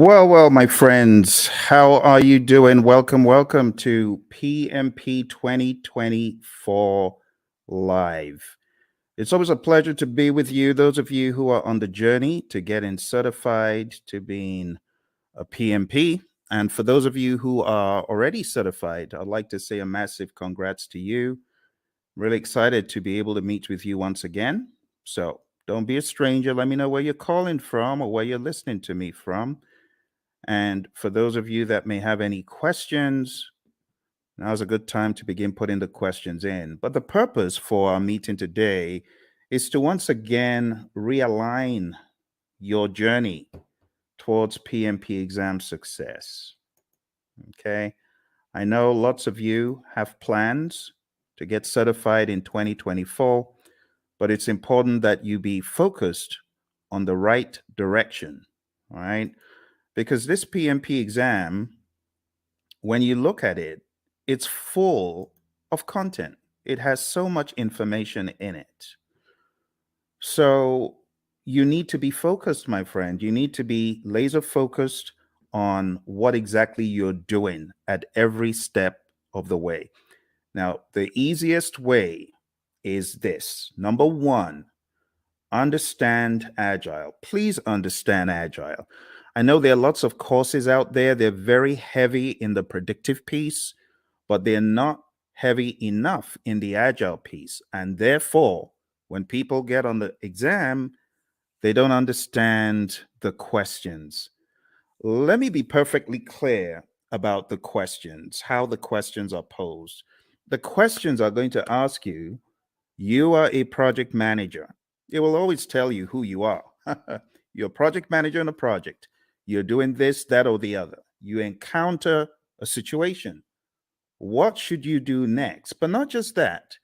Well, my friends, how are you doing? Welcome to PMP 2024 Live. It's always a pleasure to be with you, those of you who are on the journey to getting certified to being a PMP. And for those of you who are already certified, I'd like to say a massive congrats to you. Really excited to be able to meet with you once again. So don't be a stranger. Let me know where you're calling from or where you're listening to me from. And for those of you that may have any questions, now's a good time to begin putting the questions in. But the purpose for our meeting today is to once again realign your journey towards PMP exam success. Okay. I know lots of you have plans to get certified in 2024, but it's important that you be focused on the right direction. All right. Because this PMP exam, when you look at it, it's full of content. It has so much information in it. So you need to be focused, my friend. You need to be laser focused on what exactly you're doing at every step of the way. Now, the easiest way is this. Number one, understand Agile. Please understand Agile. I know there are lots of courses out there. They're very heavy in the predictive piece, but they're not heavy enough in the Agile piece. And therefore, when people get on the exam, they don't understand the questions. Let me be perfectly clear about the questions, how the questions are posed. The questions are going to ask you, you are a project manager. It will always tell you who you are. You're a project manager in a project. You're doing this, that, or the other. You encounter a situation. What should you do next? But not just that.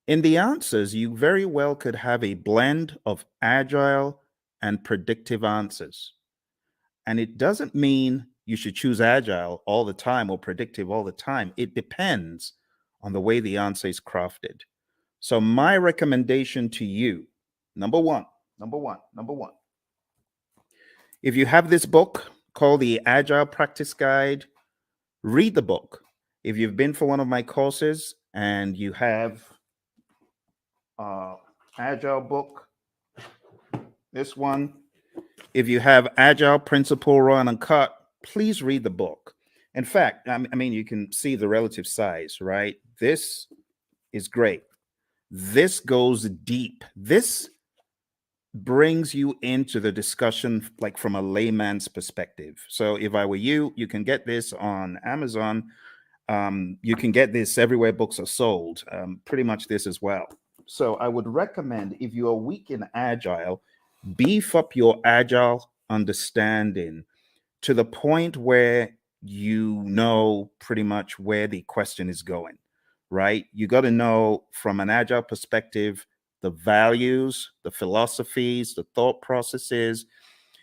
In the answers, you very well could have a blend of agile and predictive answers. And it doesn't mean you should choose agile all the time or predictive all the time. It depends on the way the answer is crafted. So my recommendation to you, number one, if you have this book called the Agile Practice Guide, read the book. If you've been for one of my courses and you have Agile book, this one, if you have Agile Principle Raw and Uncut, please read the book. In fact, I mean, you can see the relative size, right? This is great. This goes deep. This brings you into the discussion like from a layman's perspective. So if I were you, you can get this on Amazon. You can get this everywhere books are sold, pretty much this as well. So I would recommend, if you are weak in Agile, beef up your Agile understanding to the point where you know pretty much where the question is going, right? You got to know from an Agile perspective the values, the philosophies, the thought processes,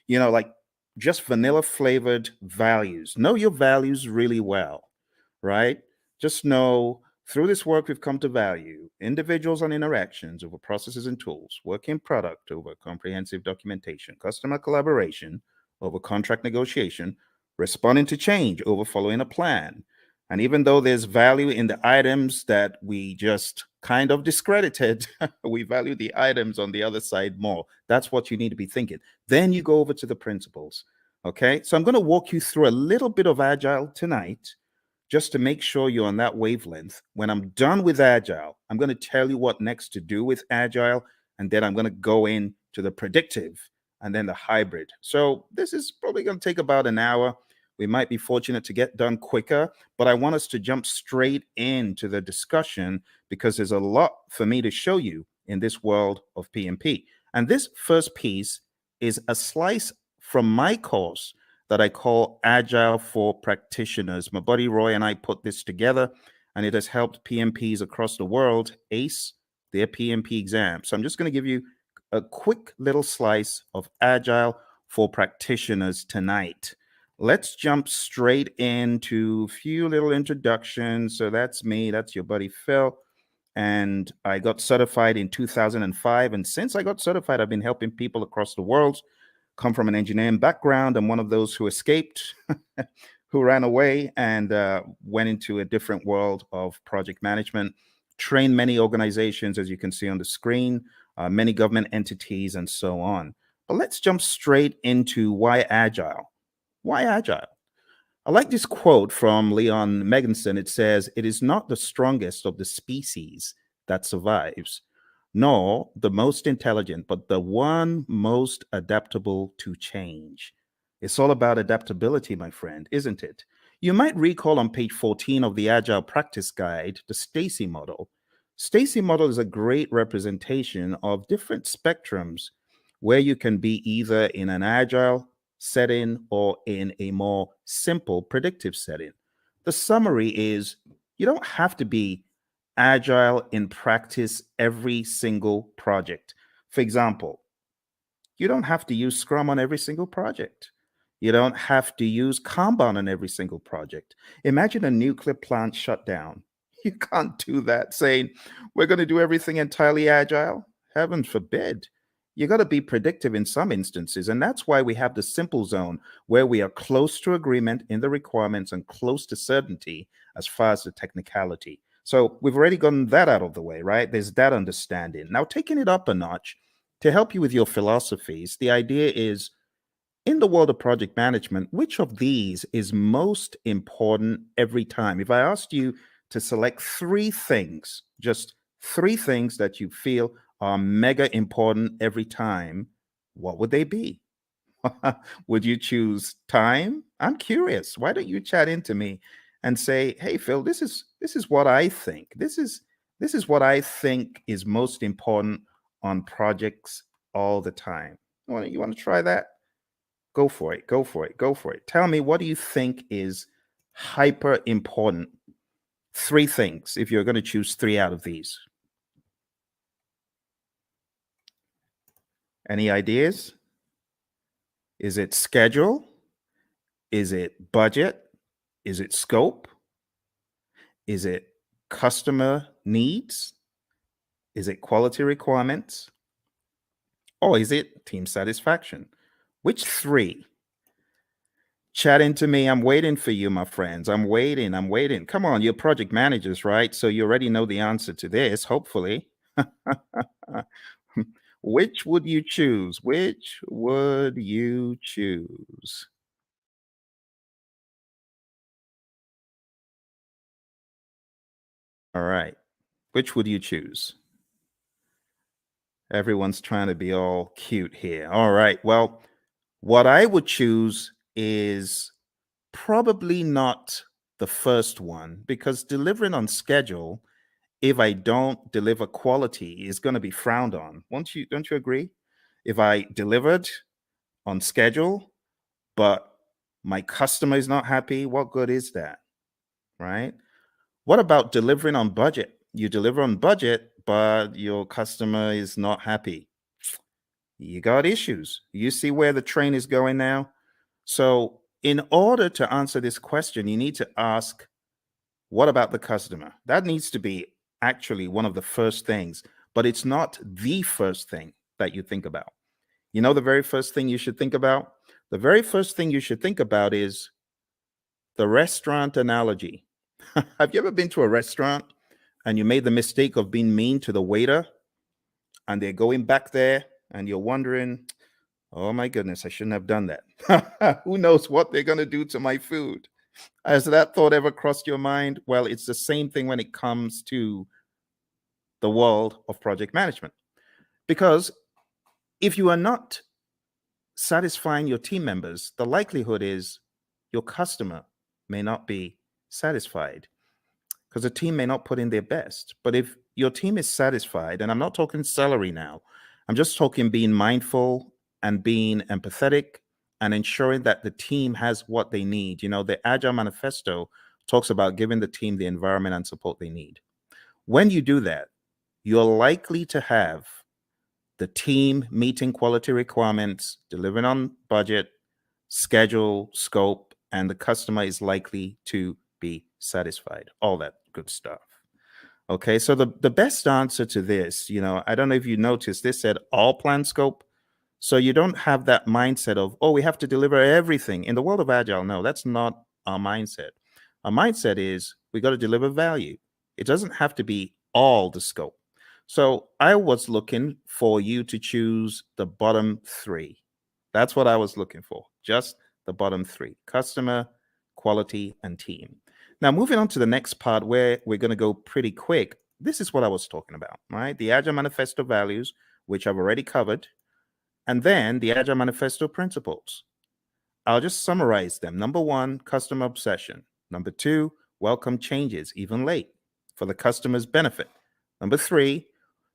like just vanilla flavored values. Know your values really well, right? Just know through this work, we've come to value individuals and interactions over processes and tools, working product over comprehensive documentation, customer collaboration over contract negotiation, responding to change over following a plan. And even though there's value in the items that we just kind of discredited, we value the items on the other side more. That's what you need to be thinking. Then you go over to the principles. Okay. So I'm going to walk you through a little bit of Agile tonight just to make sure you're on that wavelength. When I'm done with Agile, I'm going to tell you what next to do with Agile. And then I'm going to go into the predictive and then the hybrid. So this is probably going to take about an hour. We might be fortunate to get done quicker, but I want us to jump straight into the discussion because there's a lot for me to show you in this world of PMP. And this first piece is a slice from my course that I call Agile for Practitioners. My buddy Roy and I put this together, and it has helped PMPs across the world ace their PMP exam. So I'm just going to give you a quick little slice of Agile for Practitioners tonight. Let's jump straight into a few little introductions. So that's me. That's your buddy Phil. And I got certified in 2005. And since I got certified, I've been helping people across the world come from an engineering background. I'm one of those who escaped, who ran away and went into a different world of project management, trained many organizations, as you can see on the screen, many government entities, and so on. But let's jump straight into why Agile. Why Agile? I like this quote from Leon Meganson. It says, "It is not the strongest of the species that survives, nor the most intelligent, but the one most adaptable to change." It's all about adaptability, my friend, isn't it? You might recall on page 14 of the Agile Practice Guide, the Stacy model. Stacy model is a great representation of different spectrums where you can be either in an agile setting or in a more simple predictive setting. The summary is you don't have to be agile in practice every single project. For example, you don't have to use Scrum on every single project. You don't have to use Kanban on every single project. Imagine a nuclear plant shutdown. You can't do that saying, we're going to do everything entirely agile. Heaven forbid. You got to be predictive in some instances. And that's why we have the simple zone where we are close to agreement in the requirements and close to certainty as far as the technicality. So we've already gotten that out of the way, right? There's that understanding. Now, taking it up a notch to help you with your philosophies, the idea is in the world of project management, which of these is most important every time? If I asked you to select three things, just three things that you feel are mega important every time, what would they be? Would you choose time? I'm curious. Why don't you chat into me and say, "Hey Phil, this is what I think. This is what I think is most important on projects all the time." You want to try that? Go for it. Go for it. Go for it. Tell me, what do you think is hyper important? Three things, if you're going to choose three out of these. Any ideas? Is it schedule? Is it budget? Is it scope? Is it customer needs? Is it quality requirements? Or is it team satisfaction? Which three? Chat into me. I'm waiting for you, my friends. I'm waiting. I'm waiting. Come on, you're project managers, right? So you already know the answer to this, hopefully. Which would you choose? Which would you choose? All right. Which would you choose? Everyone's trying to be all cute here. All right. Well, what I would choose is probably not the first one because delivering on schedule, if I don't deliver quality, is going to be frowned on. Won't you? Don't you agree? If I delivered on schedule, but my customer is not happy, what good is that? Right? What about delivering on budget? You deliver on budget, but your customer is not happy. You got issues. You see where the train is going now? So, in order to answer this question, you need to ask, what about the customer? That needs to be actually one of the first things, but it's not the first thing that you think about. You know, the very first thing you should think about? The very first thing you should think about is the restaurant analogy. Have you ever been to a restaurant and you made the mistake of being mean to the waiter and they're going back there and you're wondering, oh my goodness, I shouldn't have done that. Who knows what they're going to do to my food? Has that thought ever crossed your mind? Well, it's the same thing when it comes to the world of project management. Because if you are not satisfying your team members, the likelihood is your customer may not be satisfied because the team may not put in their best. But if your team is satisfied, and I'm not talking salary now, I'm just talking being mindful and being empathetic and ensuring that the team has what they need. You know, the Agile Manifesto talks about giving the team the environment and support they need. When you do that, you're likely to have the team meeting quality requirements, delivering on budget, schedule, scope, and the customer is likely to be satisfied. All that good stuff. Okay, so the best answer to this, I don't know if you noticed, this said all plan scope. So you don't have that mindset of, oh, we have to deliver everything. In the world of Agile, no, that's not our mindset. Our mindset is we got to deliver value. It doesn't have to be all the scope. So I was looking for you to choose the bottom three. That's what I was looking for, just the bottom three: customer, quality, and team. Now, moving on to the next part where we're going to go pretty quick. This is what I was talking about, right? The Agile Manifesto values, which I've already covered, and then the Agile Manifesto principles. I'll just summarize them. Number one, customer obsession. Number two, welcome changes, even late, for the customer's benefit. Number three,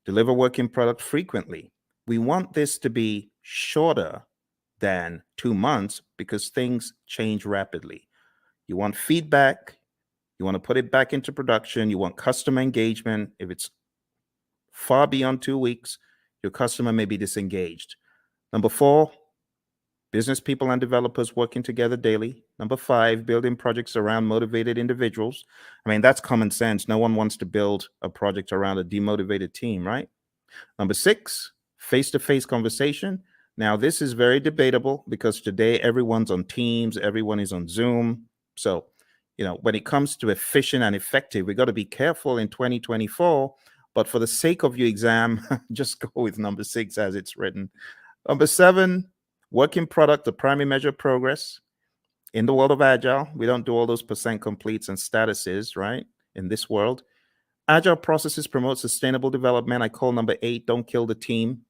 deliver working product frequently. We want this to be shorter than 2 months because things change rapidly. You want feedback. You want to put it back into production. You want customer engagement. If it's far beyond 2 weeks, your customer may be disengaged. Number four, business people and developers working together daily. Number five, building projects around motivated individuals. I mean, that's common sense. No one wants to build a project around a demotivated team, right? Number six, face-to-face conversation. Now, this is very debatable because today everyone's on Teams, everyone is on Zoom. So, when it comes to efficient and effective, we got to be careful in 2024. But for the sake of your exam, just go with number six as it's written. Number seven, working product, the primary measure of progress. In the world of Agile, we don't do all those percent completes and statuses, right? In this world, Agile processes promote sustainable development. I call number eight, don't kill the team.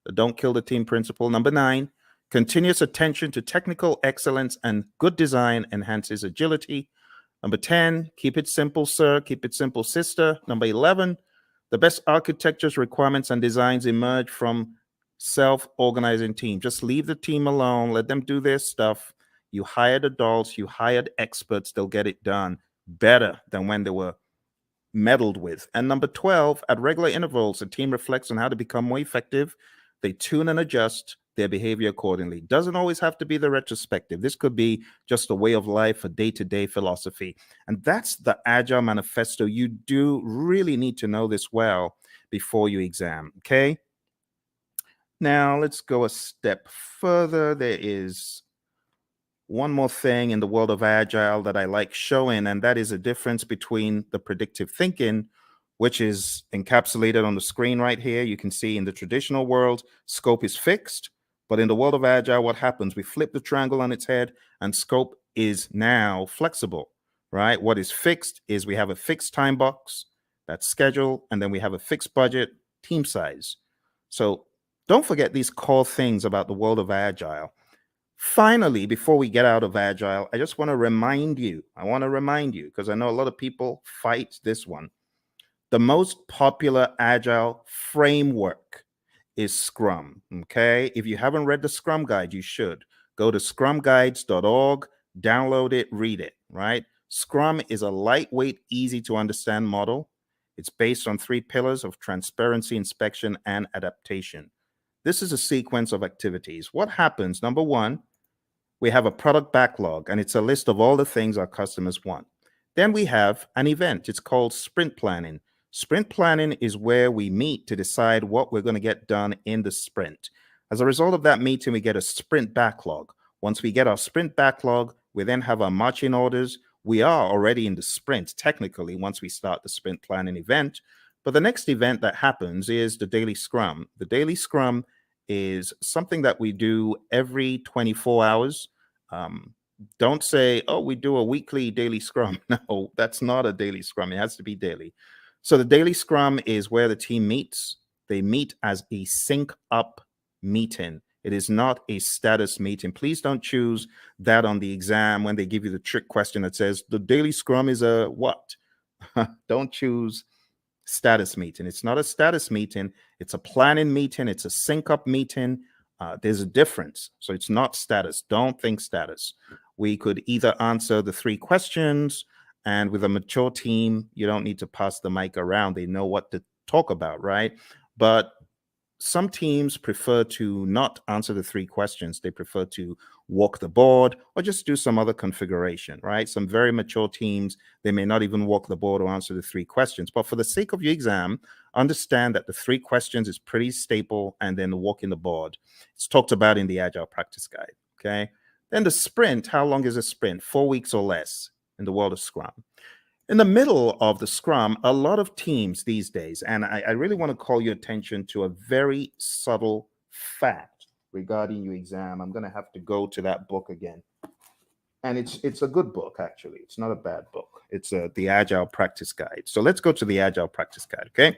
The don't kill the team principle. Number nine, continuous attention to technical excellence and good design enhances agility. Number 10, keep it simple, sir. Keep it simple, sister. Number 11, the best architectures, requirements, and designs emerge from self-organizing team. Just leave the team alone. Let them do their stuff. You hired adults. You hired experts. They'll get it done better than when they were meddled with. And number 12, at regular intervals, the team reflects on how to become more effective. They tune and adjust their behavior accordingly. Doesn't always have to be the retrospective. This could be just a way of life, a day-to-day philosophy. And that's the Agile Manifesto. You do really need to know this well before you exam, okay? Now, let's go a step further. There is one more thing in the world of Agile that I like showing, and that is a difference between the predictive thinking, which is encapsulated on the screen right here. You can see in the traditional world, scope is fixed. But in the world of Agile, what happens? We flip the triangle on its head, and scope is now flexible, right? What is fixed is we have a fixed time box, that's schedule, and then we have a fixed budget, team size. So don't forget these core things about the world of Agile. Finally, before we get out of Agile, I just want to remind you, because I know a lot of people fight this one. The most popular Agile framework is Scrum, okay? If you haven't read the Scrum Guide, you should. Go to scrumguides.org, download it, read it, right? Scrum is a lightweight, easy to understand model. It's based on 3 pillars of transparency, inspection, and adaptation. This is a sequence of activities. What happens? Number one, we have a product backlog, and it's a list of all the things our customers want. Then we have an event. It's called sprint planning. Sprint planning is where we meet to decide what we're going to get done in the sprint. As a result of that meeting, we get a sprint backlog. Once we get our sprint backlog, we then have our marching orders. We are already in the sprint, technically, once we start the sprint planning event. But the next event that happens is the daily scrum. The daily scrum is something that we do every 24 hours. Don't say, oh, we do a weekly daily scrum. No, that's not a daily scrum. It has to be daily. So the daily scrum is where the team meets. They meet as a sync up meeting. It is not a status meeting. Please don't choose that on the exam when they give you the trick question that says the daily scrum is a what? Don't choose status meeting. It's not a status meeting. It's a planning meeting. It's a sync up meeting. There's a difference. So it's not status. Don't think status. We could either answer the 3 questions, and with a mature team, you don't need to pass the mic around. They know what to talk about, right? But some teams prefer to not answer the 3 questions. They prefer to walk the board or just do some other configuration, right? Some very mature teams, they may not even walk the board or answer the 3 questions. But for the sake of your exam, understand that the 3 questions is pretty staple, and then the walking the board. It's talked about in the Agile Practice Guide, okay? Then the sprint, how long is a sprint? 4 weeks or less in the world of Scrum. In the middle of the Scrum, a lot of teams these days, and I really want to call your attention to a very subtle fact regarding your exam. I'm going to have to go to that book again. And it's a good book, actually. It's not a bad book. It's the Agile Practice Guide. So let's go to the Agile Practice Guide, okay?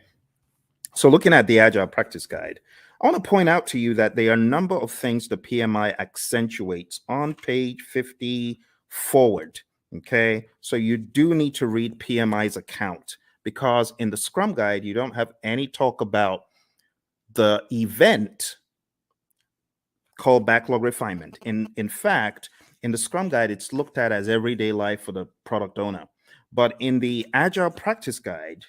So looking at the Agile Practice Guide, I want to point out to you that there are a number of things the PMI accentuates on page 50 forward. Okay, so you do need to read PMI's account, because in the Scrum Guide, you don't have any talk about the event called backlog refinement. In fact, in the Scrum Guide, it's looked at as everyday life for the product owner. But in the Agile Practice Guide,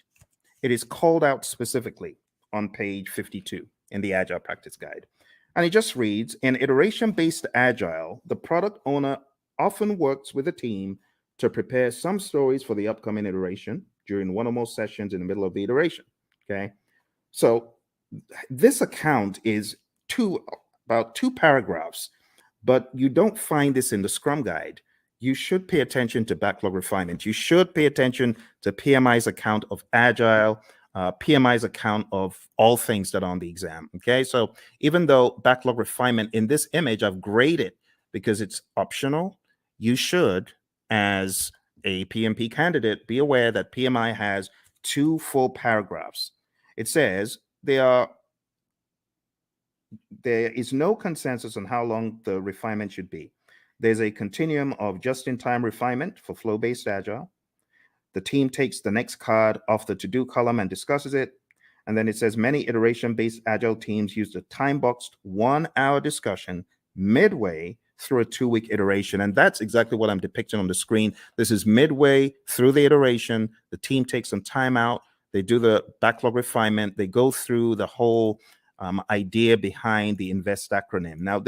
it is called out specifically on page 52 in the Agile Practice Guide. And it just reads, in iteration-based Agile, the product owner often works with a team to prepare some stories for the upcoming iteration during one or more sessions in the middle of the iteration, okay? So this account is about 2 paragraphs, but you don't find this in the Scrum Guide. You should pay attention to backlog refinement. You should pay attention to PMI's account of Agile, PMI's account of all things that are on the exam, okay? So even though backlog refinement in this image I've graded because it's optional, you should, as a PMP candidate, be aware that PMI has 2 full paragraphs. It says there is no consensus on how long the refinement should be. There's a continuum of just-in-time refinement for flow-based Agile. The team takes the next card off the to-do column and discusses it. And then it says many iteration-based Agile teams use the time-boxed 1-hour discussion midway through a 2-week iteration. And that's exactly what I'm depicting on the screen. This is midway through the iteration. The team takes some time out. They do the backlog refinement. They go through the whole idea behind the INVEST acronym. Now,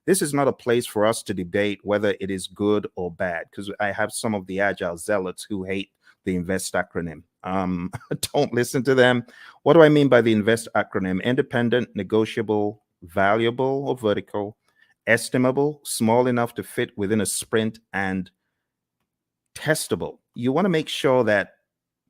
this is not a place for us to debate whether it is good or bad, because I have some of the Agile zealots who hate the INVEST acronym. Don't listen to them. What do I mean by the INVEST acronym? Independent, negotiable, valuable or vertical, estimable, small enough to fit within a sprint, and testable. You want to make sure that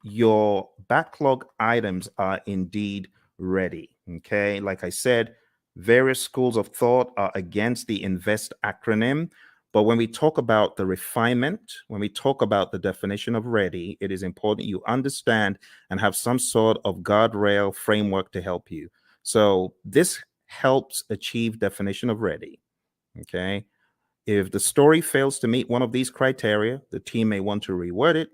your backlog items are indeed ready. Okay, like I said, various schools of thought are against the INVEST acronym. But when we talk about the refinement, when we talk about the definition of ready, it is important you understand and have some sort of guardrail framework to help you. So this helps achieve definition of ready. Okay. If the story fails to meet one of these criteria, the team may want to reword it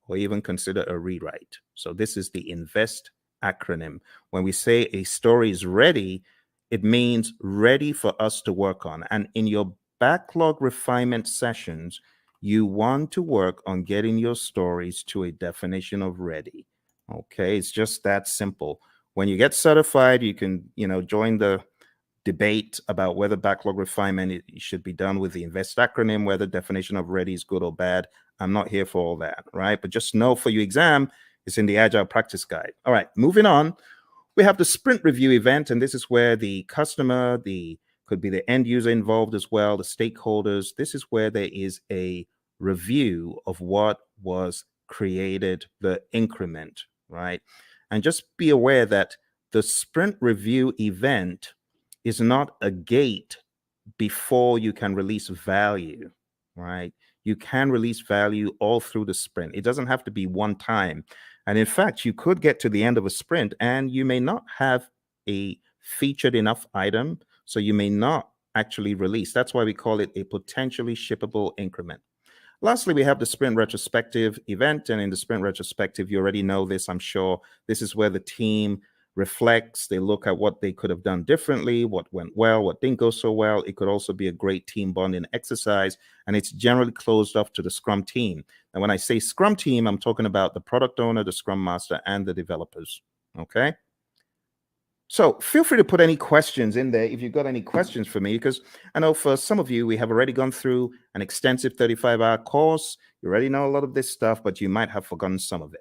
or even consider a rewrite. So this is the INVEST acronym. When we say a story is ready, it means ready for us to work on. And in your backlog refinement sessions, you want to work on getting your stories to a definition of ready. Okay, it's just that simple. When you get certified, you can, join the debate about whether backlog refinement should be done with the INVEST acronym, whether definition of ready is good or bad. I'm not here for all that, right? But just know for your exam, it's in the Agile Practice Guide. All right, moving on. We have the sprint review event, and this is where the customer, could be the end user involved as well, the stakeholders. This is where there is a review of what was created, the increment, right? And just be aware that the sprint review event is not a gate before you can release value, right? You can release value all through the sprint. It doesn't have to be one time. And in fact, you could get to the end of a sprint and you may not have a featured enough item, so you may not actually release. That's why we call it a potentially shippable increment. Lastly, we have the sprint retrospective event. And in the sprint retrospective, you already know this, I'm sure. This is where the team reflects, they look at what they could have done differently, what went well, what didn't go so well. It could also be a great team bonding exercise, and it's generally closed off to the Scrum team. And when I say Scrum team, I'm talking about the product owner, the Scrum master, and the developers, okay? So feel free to put any questions in there if you've got any questions for me, because I know for some of you, we have already gone through an extensive 35-hour course. You already know a lot of this stuff, but you might have forgotten some of it.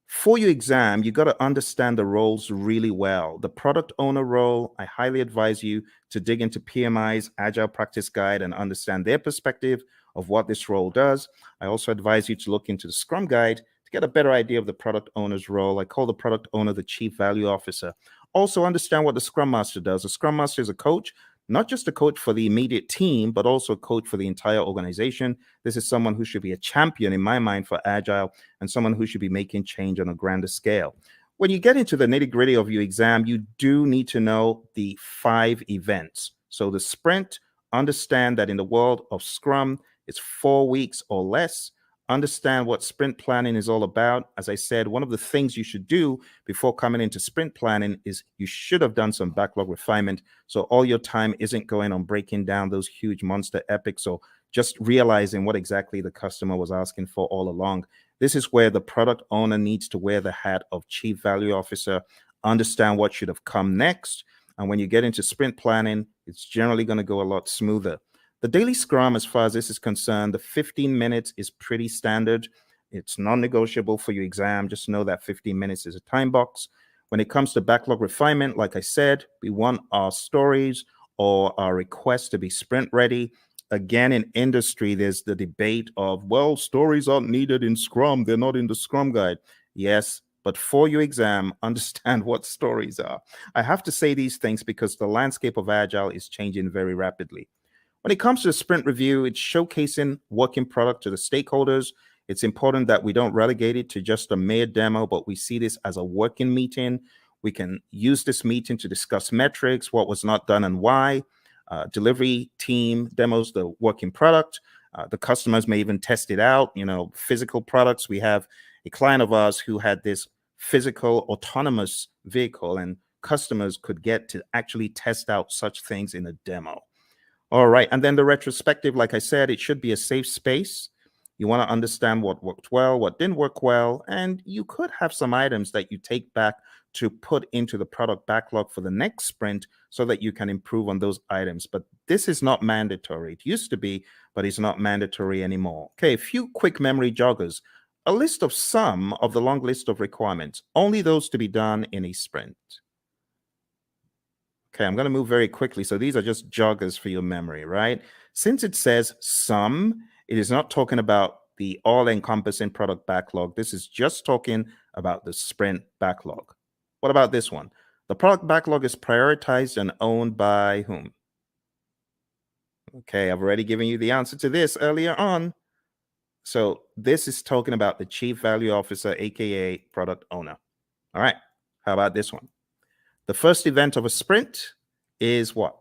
For your exam, you got to understand the roles really well. The product owner role, I highly advise you to dig into PMI's Agile Practice Guide and understand their perspective of what this role does. I also advise you to look into the Scrum Guide to get a better idea of the product owner's role. I call the product owner the Chief Value Officer. Also understand what the Scrum Master does. The Scrum Master is a coach, not just a coach for the immediate team, but also a coach for the entire organization. This is someone who should be a champion in my mind for Agile and someone who should be making change on a grander scale. When you get into the nitty-gritty of your exam, you do need to know the 5 events. So the sprint, understand that in the world of Scrum, it's 4 weeks or less. Understand what sprint planning is all about. As I said, one of the things you should do before coming into sprint planning is you should have done some backlog refinement. So all your time isn't going on breaking down those huge monster epics or just realizing what exactly the customer was asking for all along. This is where the product owner needs to wear the hat of Chief Value Officer, understand what should have come next. And when you get into sprint planning, it's generally going to go a lot smoother. The daily scrum, as far as this is concerned, the 15 minutes is pretty standard. It's non-negotiable for your exam. Just know that 15 minutes is a time box. When it comes to backlog refinement, like I said, we want our stories or our requests to be sprint ready. Again, in industry, there's the debate of, well, stories aren't needed in Scrum. They're not in the Scrum Guide. Yes, but for your exam, understand what stories are. I have to say these things because the landscape of Agile is changing very rapidly. When it comes to the sprint review, it's showcasing working product to the stakeholders. It's important that we don't relegate it to just a mere demo, but we see this as a working meeting. We can use this meeting to discuss metrics, what was not done and why. Delivery team demos the working product. The customers may even test it out. Physical products. We have a client of ours who had this physical autonomous vehicle, and customers could get to actually test out such things in a demo. All right. And then the retrospective, like I said, it should be a safe space. You want to understand what worked well, what didn't work well, and you could have some items that you take back to put into the product backlog for the next sprint so that you can improve on those items. But this is not mandatory. It used to be, but it's not mandatory anymore. Okay, a few quick memory joggers. A list of some of the long list of requirements, only those to be done in a sprint. Okay, I'm going to move very quickly. So these are just joggers for your memory, right? Since it says some, it is not talking about the all-encompassing product backlog. This is just talking about the sprint backlog. What about this one? The product backlog is prioritized and owned by whom? Okay, I've already given you the answer to this earlier on. So this is talking about the Chief Value Officer, aka product owner. All right, how about this one? The first event of a sprint is what?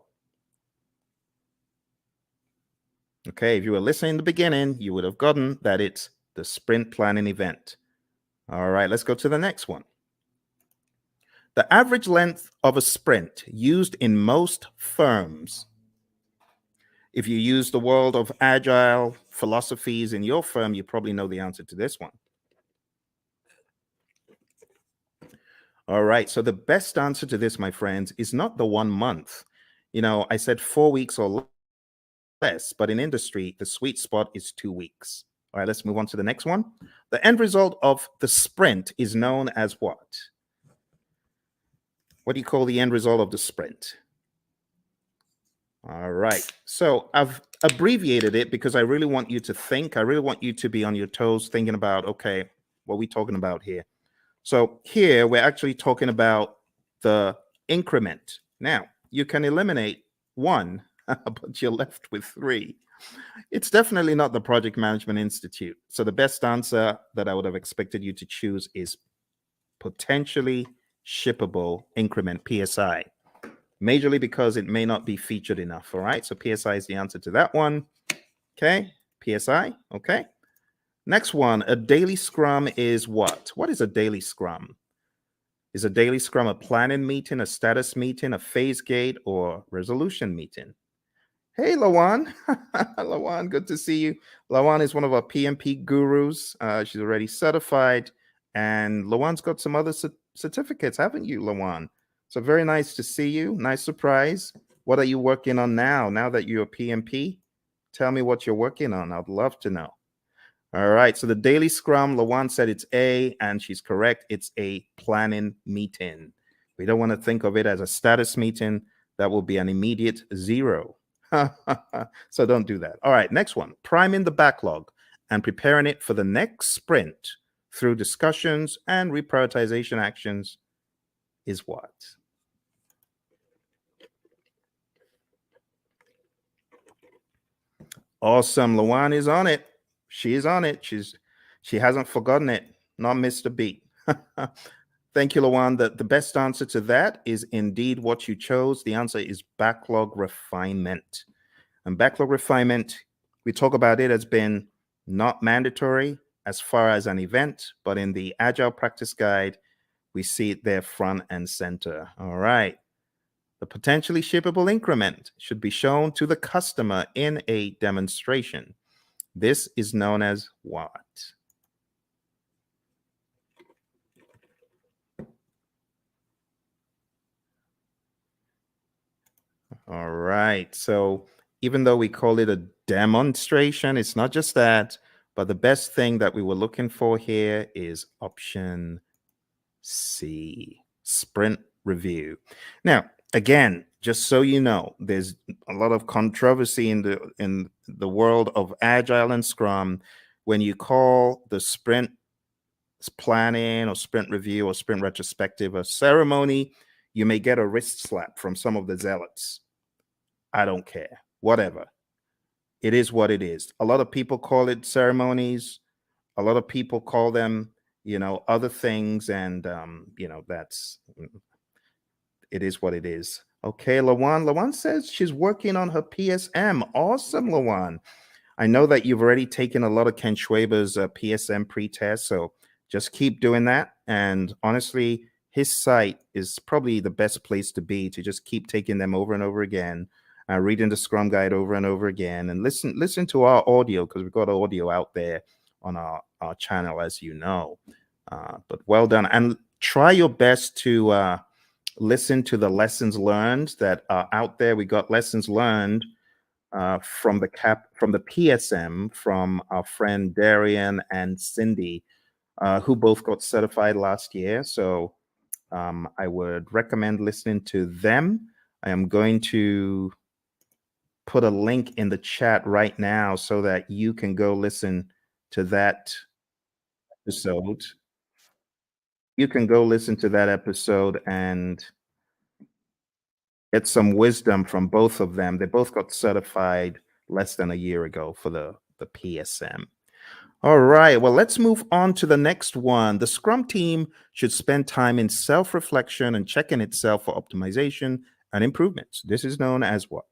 Okay, if you were listening in the beginning, you would have gotten that it's the sprint planning event. All right, let's go to the next one. The average length of a sprint used in most firms. If you use the world of Agile philosophies in your firm, you probably know the answer to this one. All right, so the best answer to this, my friends, is not the 1 month. I said 4 weeks or less, but in industry, the sweet spot is 2 weeks. All right, let's move on to the next one. The end result of the sprint is known as what? What do you call the end result of the sprint? All right, so I've abbreviated it because I really want you to think. I really want you to be on your toes thinking about, okay, what are we talking about here? So here we're actually talking about the increment. Now, you can eliminate 1, but you're left with 3. It's definitely not the Project Management Institute. So the best answer that I would have expected you to choose is potentially shippable increment, PSI. Majorly because it may not be featured enough. All right, so PSI is the answer to that one. Okay, PSI. Okay. Next one, a daily scrum is what? What is a daily scrum? Is a daily scrum a planning meeting, a status meeting, a phase gate, or resolution meeting? Hey, Lawan. Lawan, good to see you. Lawan is one of our PMP gurus. She's already certified. And Lawan's got some other certificates, haven't you, Lawan? So very nice to see you. Nice surprise. What are you working on now that you're a PMP? Tell me what you're working on. I'd love to know. All right. So the daily scrum, Lawan said it's A, and she's correct. It's a planning meeting. We don't want to think of it as a status meeting. That will be an immediate 0. So don't do that. All right. Next one, priming the backlog and preparing it for the next sprint through discussions and reprioritization actions is what? Awesome. Lawan is on it. She is on it. She hasn't forgotten it. Not missed a beat. Thank you, Lawan. The best answer to that is indeed what you chose. The answer is backlog refinement. And backlog refinement, we talk about it as being not mandatory as far as an event, but in the Agile Practice Guide, we see it there front and center. All right. The potentially shippable increment should be shown to the customer in a demonstration. This is known as what? All right. So even though we call it a demonstration, it's not just that, but the best thing that we were looking for here is option C, sprint review. Now, again, just so you know, there's a lot of controversy in the world of Agile and Scrum when you call the sprint planning or sprint review or sprint retrospective a ceremony, you may get a wrist slap from some of the zealots. I don't care. Whatever. It is what it is. A lot of people call it ceremonies. A lot of people call them, other things. And, it is what it is. Okay, Lawan. Lawan says she's working on her PSM. Awesome, Lawan. I know that you've already taken a lot of Ken Schwaber's PSM pre-test, so just keep doing that. And honestly, his site is probably the best place to be to just keep taking them over and over again, reading the Scrum Guide over and over again, and listen to our audio because we've got audio out there on our channel, as you know. But well done, and try your best to listen to the lessons learned that are out there. We got lessons learned from the PSM from our friend Darian and Cindy, who both got certified last year. So I would recommend listening to them. I am going to put a link in the chat right now so that you can go listen to that episode. You can go listen to that episode and get some wisdom from both of them. They both got certified less than a year ago for the PSM. All right, well, let's move on to the next one. The Scrum team should spend time in self-reflection and checking itself for optimization and improvements. This is known as what?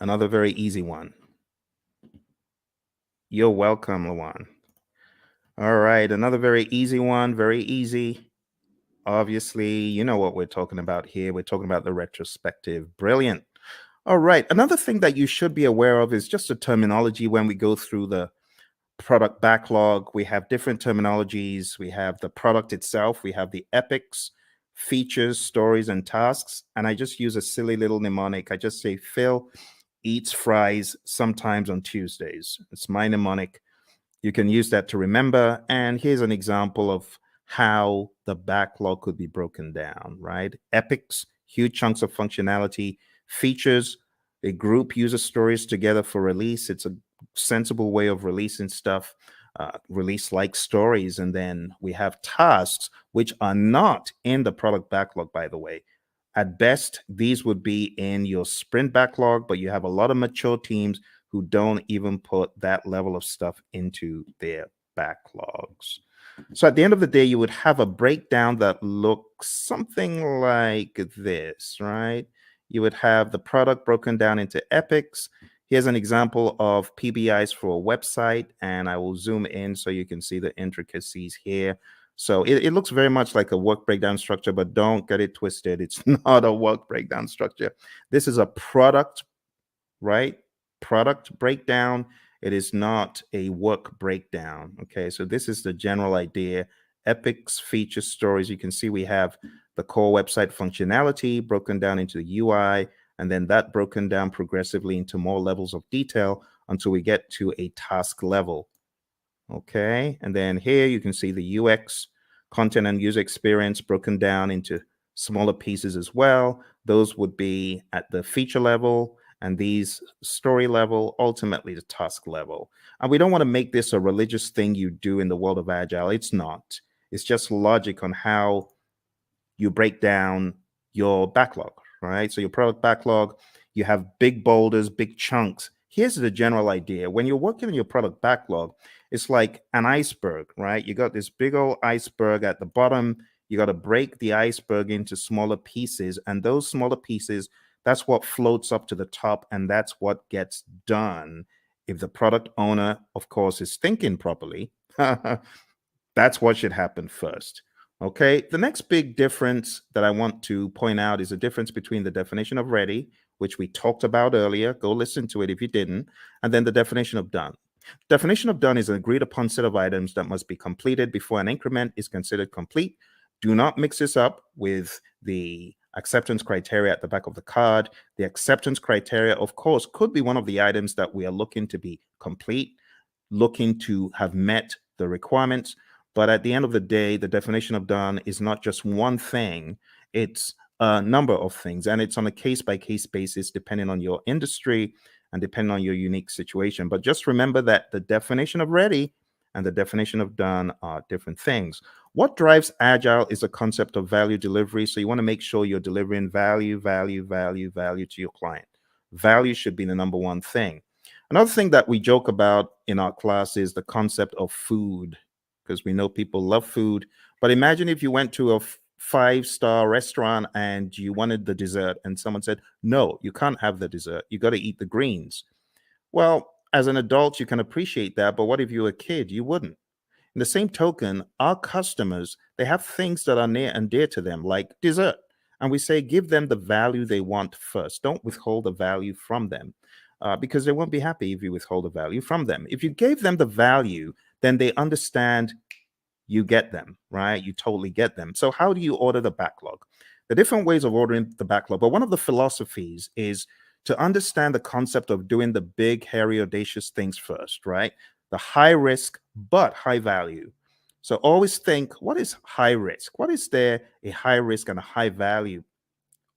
Another very easy one. You're welcome, Lawan. All right, another very easy one, very easy. Obviously, you know what we're talking about here. We're talking about the retrospective. Brilliant. All right, another thing that you should be aware of is just the terminology when we go through the product backlog. We have different terminologies. We have the product itself. We have the epics, features, stories, and tasks. And I just use a silly little mnemonic. I just say Phil eats fries sometimes on Tuesdays. It's my mnemonic. You can use that to remember. And here's an example of how the backlog could be broken down, right? Epics, huge chunks of functionality. Features, a group uses stories together for release. It's a sensible way of releasing stuff, release like stories. And then we have tasks, which are not in the product backlog, by the way. At best, these would be in your sprint backlog, but you have a lot of mature teams who don't even put that level of stuff into their backlogs. So at the end of the day, you would have a breakdown that looks something like this, right? You would have the product broken down into epics. Here's an example of PBIs for a website, and I will zoom in so you can see the intricacies here. So it looks very much like a work breakdown structure, but don't get it twisted. It's not a work breakdown structure. This is a product, right? Product breakdown. It is not a work breakdown. Okay, so this is the general idea. epics, features, stories. You can see we have the core website functionality broken down into the UI, and then that broken down progressively into more levels of detail until we get to a task level. Okay, and then here you can see the UX, content and user experience, broken down into smaller pieces as well. Those would be at the feature level, and these story level, ultimately the task level. And we don't want to make this a religious thing you do in the world of Agile. It's not. It's just logic on how you break down your backlog, right? So your product backlog, you have big boulders, big chunks. Here's the general idea. When you're working on your product backlog, it's like an iceberg, right? You got this big old iceberg at the bottom. You got to break the iceberg into smaller pieces. And those smaller pieces, that's what floats up to the top. And that's what gets done. If the product owner, of course, is thinking properly, that's what should happen first. Okay. The next big difference that I want to point out is the difference between the definition of ready, which we talked about earlier. Go listen to it if you didn't. And then the definition of done. Definition of done is an agreed upon set of items that must be completed before an increment is considered complete. Do not mix this up with the acceptance criteria at the back of the card. The acceptance criteria, of course, could be one of the items that we are looking to be complete, looking to have met the requirements. But at the end of the day, the definition of done is not just one thing, it's a number of things. And it's on a case by case basis, depending on your industry and depending on your unique situation. But just remember that the definition of ready and the definition of done are different things. What drives Agile is a concept of value delivery. So you want to make sure you're delivering value to your client. Value should be the number one thing. Another thing that we joke about in our class is the concept of food, because we know people love food. But imagine if you went to a five-star restaurant and you wanted the dessert and someone said, no, you can't have the dessert. You got to eat the greens. Well, as an adult, you can appreciate that. But what if you were a kid? You wouldn't. In the same token, our customers, they have things that are near and dear to them, like dessert. And we say, give them the value they want first. Don't withhold the value from them, because they won't be happy if you withhold the value from them. If you gave them the value, then they understand you get them, right? You totally get them. So how do you order the backlog? The different ways of ordering the backlog, but one of the philosophies is to understand the concept of doing the big, hairy, audacious things first, right? The high risk, but high value. So always think, what is high risk? What is there a high risk and a high value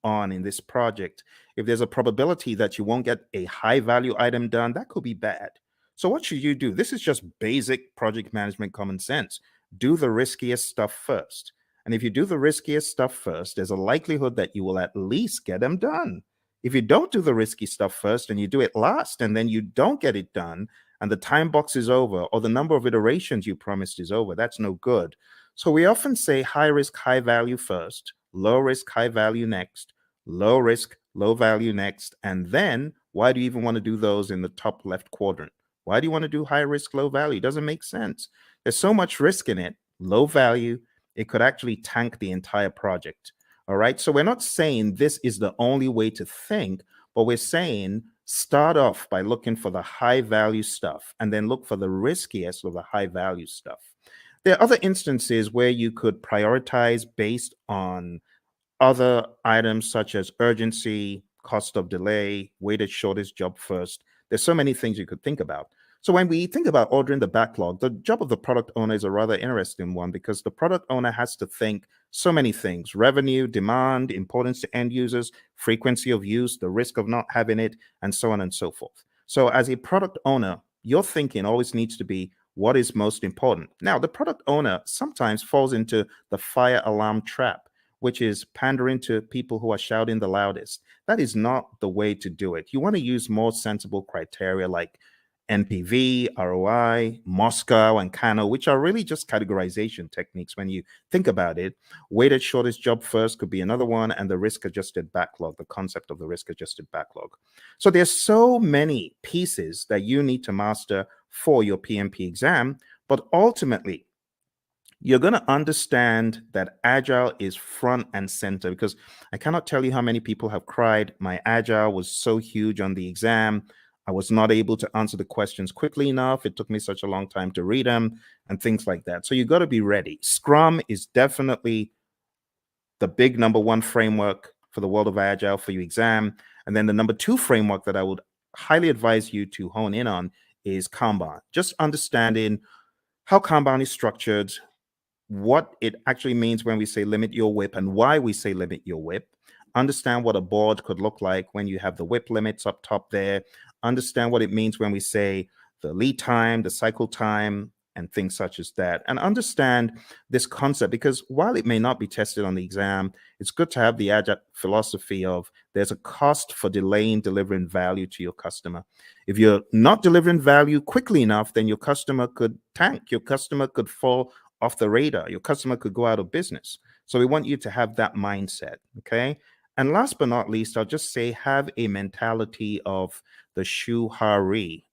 on in this project? If there's a probability that you won't get a high value item done, that could be bad. So what should you do? This is just basic project management common sense. Do the riskiest stuff first. And if you do the riskiest stuff first, there's a likelihood that you will at least get them done. If you don't do the risky stuff first and you do it last and then you don't get it done and the time box is over or the number of iterations you promised is over, that's no good. So we often say high risk, high value first, low risk, high value next, low risk, low value next. And then why do you even want to do those in the top left quadrant? Why do you want to do high risk, low value? It doesn't make sense. There's so much risk in it, low value, it could actually tank the entire project. All right. So we're not saying this is the only way to think, but we're saying start off by looking for the high value stuff and then look for the riskiest of the high value stuff. There are other instances where you could prioritize based on other items such as urgency, cost of delay, weighted shortest job first. There's so many things you could think about. So when we think about ordering the backlog, the job of the product owner is a rather interesting one because the product owner has to think so many things: revenue, demand, importance to end users, frequency of use, the risk of not having it, and so on and so forth. So as a product owner, your thinking always needs to be what is most important. Now, the product owner sometimes falls into the fire alarm trap, which is pandering to people who are shouting the loudest. That is not the way to do it. You want to use more sensible criteria like NPV, ROI, Moscow, and Kano, which are really just categorization techniques when you think about it. Weighted shortest job first could be another one, and the risk adjusted backlog, the concept of the risk adjusted backlog. So there's so many pieces that you need to master for your PMP exam, but ultimately, you're going to understand that Agile is front and center, because I cannot tell you how many people have cried, my Agile was so huge on the exam. I was not able to answer the questions quickly enough. It took me such a long time to read them and things like that. So you got to be ready. Scrum is definitely the big number one framework for the world of Agile for your exam. And then the number two framework that I would highly advise you to hone in on is Kanban. Just understanding how Kanban is structured, what it actually means when we say limit your WIP and why we say limit your WIP. Understand what a board could look like when you have the WIP limits up top there. Understand what it means when we say the lead time, the cycle time, and things such as that. And understand this concept, because while it may not be tested on the exam, it's good to have the Agile philosophy of there's a cost for delaying delivering value to your customer. If you're not delivering value quickly enough, then your customer could tank. Your customer could fall off the radar. Your customer could go out of business. So we want you to have that mindset, okay? And last but not least, I'll just say have a mentality of the shuhari,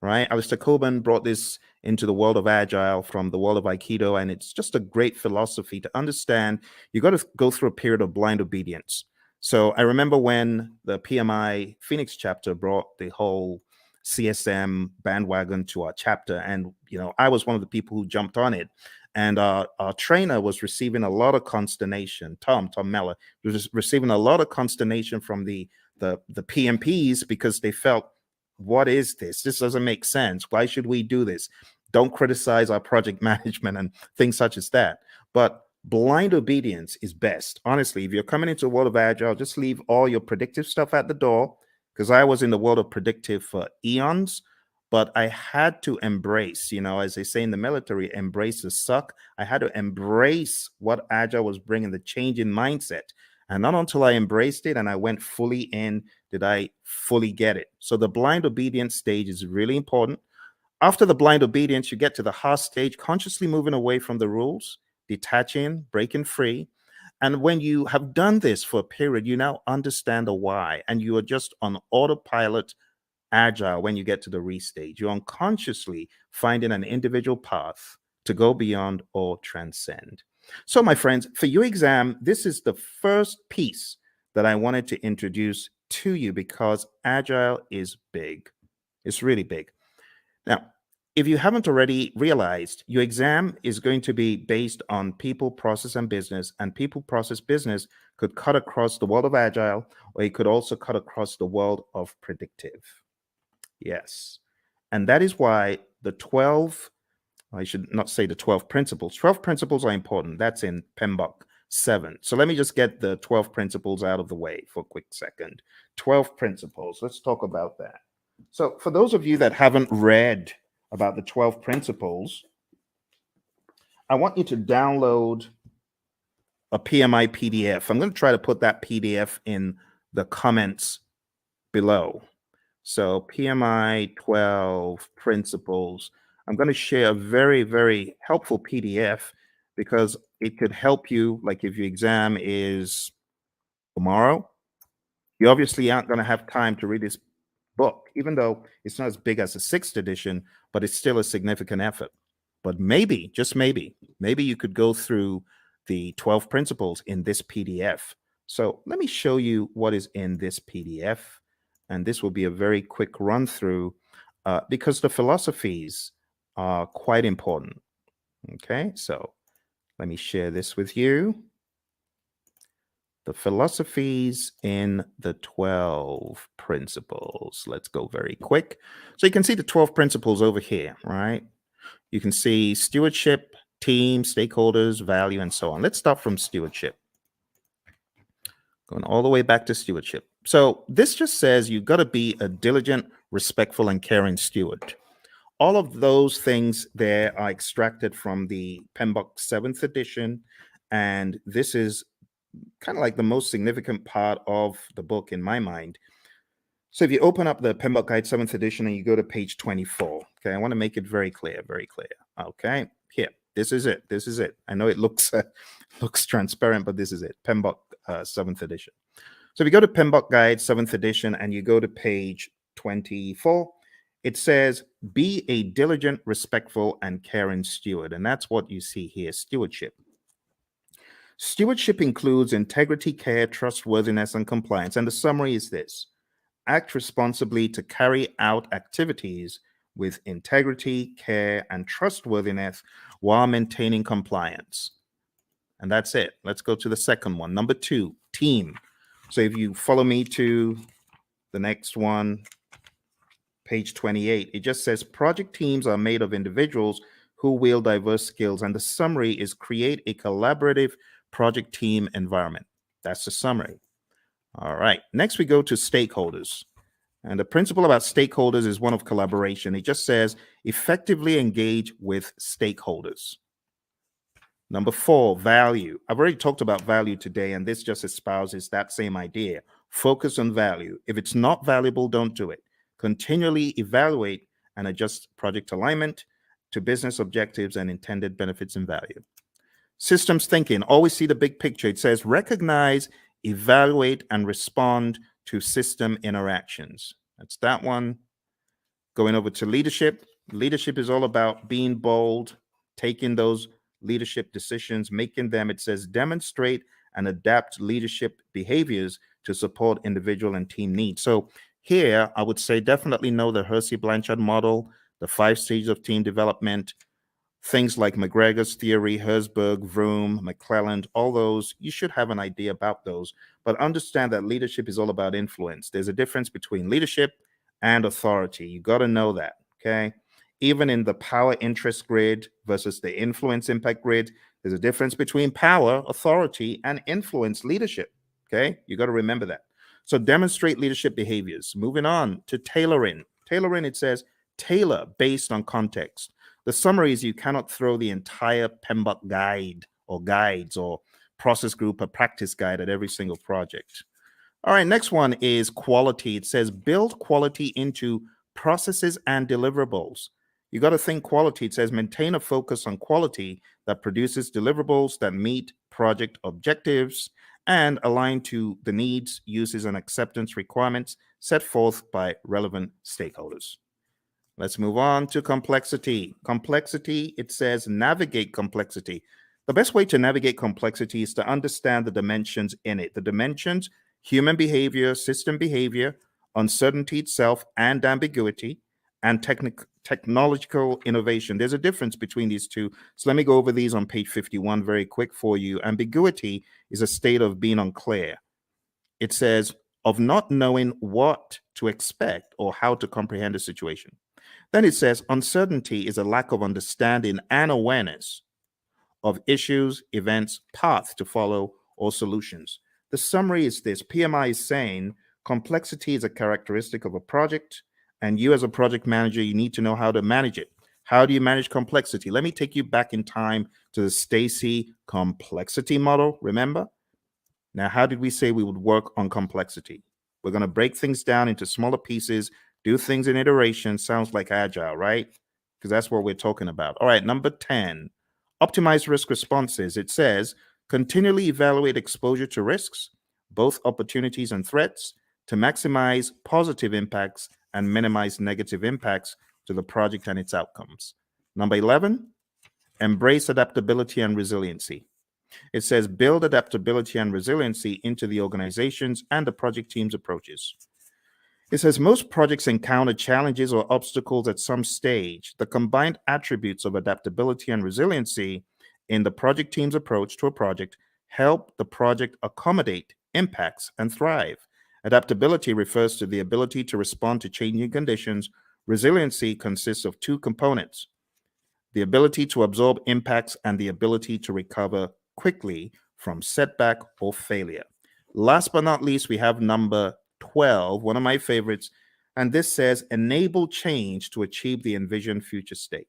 right? Alistair Coburn brought this into the world of Agile from the world of Aikido, and it's just a great philosophy to understand. You got to go through a period of blind obedience. So I remember when the PMI Phoenix chapter brought the whole CSM bandwagon to our chapter, and I was one of the people who jumped on it. And our trainer was receiving a lot of consternation. Tom Meller was receiving a lot of consternation from the PMPs because they felt, what is this? This doesn't make sense. Why should we do this? Don't criticize our project management and things such as that. But blind obedience is best. Honestly, if you're coming into the world of Agile, just leave all your predictive stuff at the door, because I was in the world of predictive for eons, but I had to embrace, as they say in the military, embrace the suck. I had to embrace what Agile was bringing, the change in mindset. And not until I embraced it and I went fully in did I fully get it. So the blind obedience stage is really important. After the blind obedience, you get to the heart stage, consciously moving away from the rules, detaching, breaking free. And when you have done this for a period, you now understand the why, and you are just on autopilot Agile when you get to the restage. You're unconsciously finding an individual path to go beyond or transcend. So, my friends, for your exam, this is the first piece that I wanted to introduce to you because Agile is big. It's really big. Now, if you haven't already realized, your exam is going to be based on people, process, and business. And people, process, business could cut across the world of Agile, or it could also cut across the world of predictive. Yes. And that is why I should not say the 12 principles. 12 principles are important. That's in PMBOK 7. So let me just get the 12 principles out of the way for a quick second. 12 principles. Let's talk about that. So for those of you that haven't read about the 12 principles, I want you to download a PMI PDF. I'm going to try to put that PDF in the comments below. So PMI 12 principles. I'm going to share a very, very helpful PDF because it could help you. Like if your exam is tomorrow, you obviously aren't going to have time to read this book, even though it's not as big as the 6th edition, but it's still a significant effort. But maybe, just maybe you could go through the 12 principles in this PDF. So let me show you what is in this PDF. And this will be a very quick run through because the philosophies are quite important. Okay, so let me share this with you. The philosophies in the 12 principles. Let's go very quick. So you can see the 12 principles over here, right? You can see stewardship, team, stakeholders, value, and so on. Let's start from stewardship. Going all the way back to stewardship. So this just says you've got to be a diligent, respectful, and caring steward. All of those things there are extracted from the PMBOK 7th edition, and this is kind of like the most significant part of the book in my mind. So if you open up the PMBOK Guide 7th edition and you go to page 24, okay, I want to make it very clear, very clear. Okay, here, this is it. This is it. I know it looks transparent, but this is it. PMBOK 7th edition. So if you go to PMBOK Guide 7th edition and you go to page 24, it says, be a diligent, respectful, and caring steward. And that's what you see here, stewardship. Stewardship includes integrity, care, trustworthiness, and compliance. And the summary is this: act responsibly to carry out activities with integrity, care, and trustworthiness while maintaining compliance. And that's it. Let's go to the second one. Number 2, team. So if you follow me to the next one, page 28, it just says project teams are made of individuals who wield diverse skills. And the summary is create a collaborative project team environment. That's the summary. All right. Next, we go to stakeholders. And the principle about stakeholders is one of collaboration. It just says effectively engage with stakeholders. Number 4, value. I've already talked about value today, and this just espouses that same idea. Focus on value. If it's not valuable, don't do it. Continually evaluate and adjust project alignment to business objectives and intended benefits and value. Systems thinking. Always see the big picture. It says recognize, evaluate, and respond to system interactions. That's that one. Going over to leadership. Leadership is all about being bold, taking those leadership decisions, making them, it says, demonstrate and adapt leadership behaviors to support individual and team needs. So here, I would say definitely know the Hersey-Blanchard model, the 5 stages of team development, things like McGregor's theory, Herzberg, Vroom, McClelland, all those, you should have an idea about those. But understand that leadership is all about influence. There's a difference between leadership and authority. You got to know that, okay? Even in the power interest grid versus the influence impact grid, there's a difference between power, authority, and influence leadership, okay? You got to remember that. So demonstrate leadership behaviors. Moving on to tailoring. Tailoring, it says, tailor based on context. The summary is you cannot throw the entire PMBOK guide or guides or process group or practice guide at every single project. All right, next one is quality. It says build quality into processes and deliverables. You got to think quality. It says maintain a focus on quality that produces deliverables that meet project objectives and align to the needs, uses, and acceptance requirements set forth by relevant stakeholders. Let's move on to complexity. Complexity, it says navigate complexity. The best way to navigate complexity is to understand the dimensions in it. The dimensions, human behavior, system behavior, uncertainty itself, and ambiguity, and technological innovation. There's a difference between these two. So let me go over these on page 51 very quick for you. Ambiguity is a state of being unclear. It says of not knowing what to expect or how to comprehend a situation. Then it says uncertainty is a lack of understanding and awareness of issues, events, paths to follow, or solutions. The summary is this. PMI is saying complexity is a characteristic of a project, and you as a project manager, you need to know how to manage it. How do you manage complexity? Let me take you back in time to the Stacy complexity model, remember? Now, how did we say we would work on complexity? We're going to break things down into smaller pieces, do things in iteration. Sounds like Agile, right? Because that's what we're talking about. All right, number 10, optimize risk responses. It says continually evaluate exposure to risks, both opportunities and threats, to maximize positive impacts and minimize negative impacts to the project and its outcomes. Number 11, embrace adaptability and resiliency. It says build adaptability and resiliency into the organizations and the project team's approaches. It says most projects encounter challenges or obstacles at some stage. The combined attributes of adaptability and resiliency in the project team's approach to a project help the project accommodate impacts and thrive. Adaptability refers to the ability to respond to changing conditions. Resiliency consists of 2 components: the ability to absorb impacts and the ability to recover quickly from setback or failure. Last but not least, we have number 12, one of my favorites, and this says enable change to achieve the envisioned future state.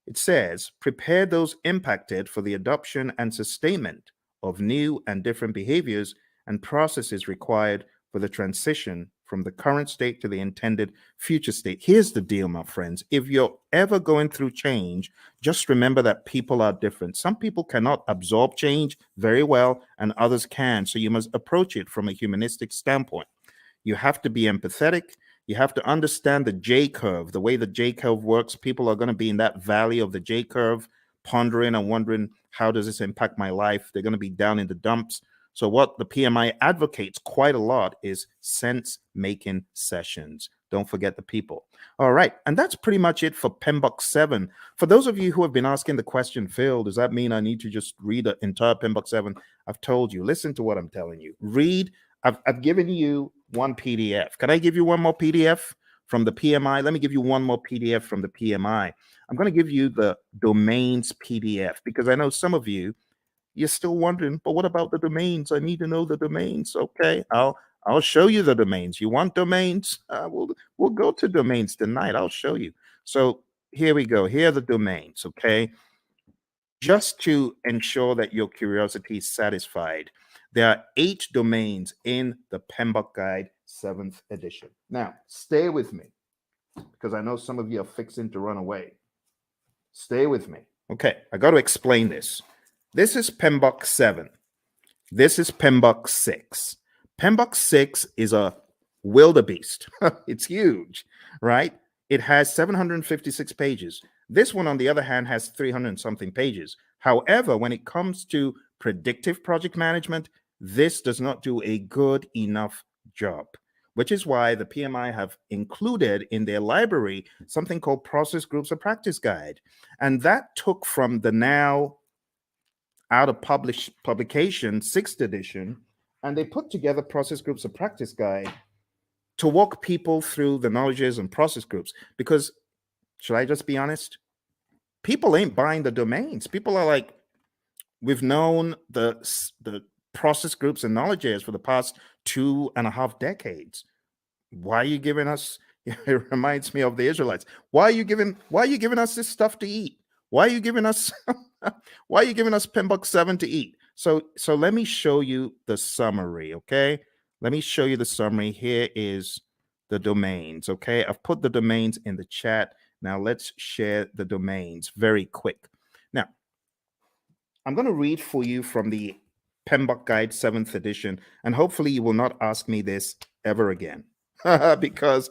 It says prepare those impacted for the adoption and sustainment of new and different behaviors and processes required for the transition from the current state to the intended future state. Here's the deal, my friends. If you're ever going through change, just remember that people are different. Some people cannot absorb change very well, and others can. So you must approach it from a humanistic standpoint. You have to be empathetic. You have to understand the J curve, the way the J curve works. People are going to be in that valley of the J curve, pondering and wondering, how does this impact my life? They're going to be down in the dumps. So what the PMI advocates quite a lot is sense-making sessions. Don't forget the people. All right, and that's pretty much it for PMBOK 7. For those of you who have been asking the question, Phil, does that mean I need to just read the entire PMBOK 7? I've told you, listen to what I'm telling you. Read, I've given you one PDF. Can I give you one more PDF from the PMI? Let me give you one more PDF from the PMI. I'm going to give you the domains PDF because I know some of you, you're still wondering, but what about the domains? I need to know the domains. Okay, I'll show you the domains. You want domains? We'll go to domains tonight. I'll show you. So here we go. Here are the domains. Okay, just to ensure that your curiosity is satisfied, there are 8 domains in the PMBOK Guide 7th edition. Now, stay with me because I know some of you are fixing to run away. Stay with me. Okay, I got to explain this. This is PMBOK 7. This is PMBOK 6. PMBOK 6 is a wildebeest. It's huge, right? It has 756 pages. This one, on the other hand, has 300 and something pages. However, when it comes to predictive project management, this does not do a good enough job, which is why the PMI have included in their library something called Process Groups of Practice Guide. And that took from the now out of publication 6th edition, and they put together Process Groups of Practice Guide to walk people through the knowledges and process groups. Because, should I just be honest? People ain't buying the domains. People are like, we've known the process groups and knowledge areas for the past 2.5 decades. Why are you giving us? It reminds me of the Israelites. Why are you giving us this stuff to eat? Why are you giving us why are you giving us PMBOK 7 to eat? So let me show you the summary, okay? Let me show you the summary. Here is the domains, okay? I've put the domains in the chat. Now let's share the domains very quick. Now, I'm going to read for you from the PMBOK Guide 7th edition, and hopefully you will not ask me this ever again because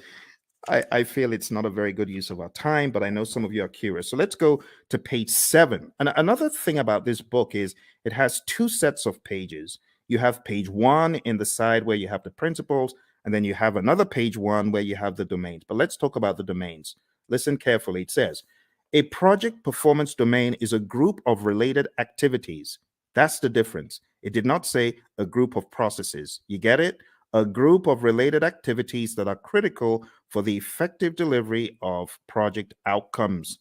I feel it's not a very good use of our time, but I know some of you are curious. So let's go to page 7. And another thing about this book is it has 2 sets of pages. You have page 1 in the side where you have the principles, and then you have another page 1 where you have the domains. But let's talk about the domains. Listen carefully. It says, a project performance domain is a group of related activities. That's the difference. It did not say a group of processes. You get it? A group of related activities that are critical for the effective delivery of project outcomes.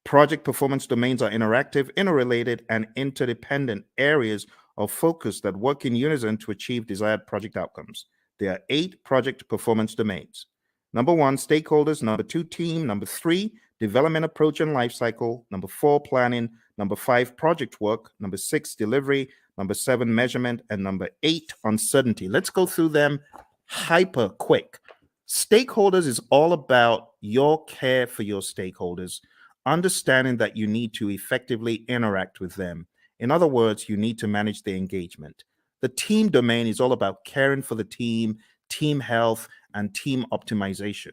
Project performance domains are interactive, interrelated, and interdependent areas of focus that work in unison to achieve desired project outcomes. There are 8 project performance domains. Number 1, stakeholders. Number 2, team. Number 3, development approach and lifecycle. Number 4, planning. Number 5, project work. Number 6, delivery. Number 7, measurement. And number 8, uncertainty. Let's go through them hyper quick. Stakeholders is all about your care for your stakeholders, understanding that you need to effectively interact with them. In other words, you need to manage their engagement. The team domain is all about caring for the team, team health, and team optimization.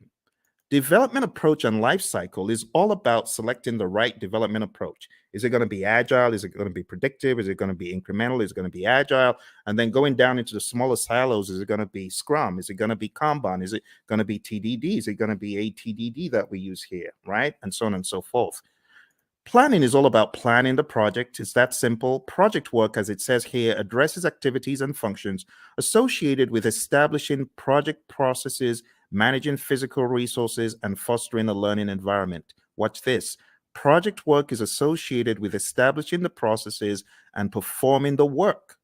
Development approach and life cycle is all about selecting the right development approach. Is it going to be agile? Is it going to be predictive? Is it going to be incremental? Is it going to be agile? And then going down into the smaller silos, is it going to be Scrum? Is it going to be Kanban? Is it going to be TDD? Is it going to be ATDD that we use here, right? And so on and so forth. Planning is all about planning the project. It's that simple. Project work, as it says here, addresses activities and functions associated with establishing project processes, managing physical resources, and fostering a learning environment. Watch this. Project work is associated with establishing the processes and performing the work.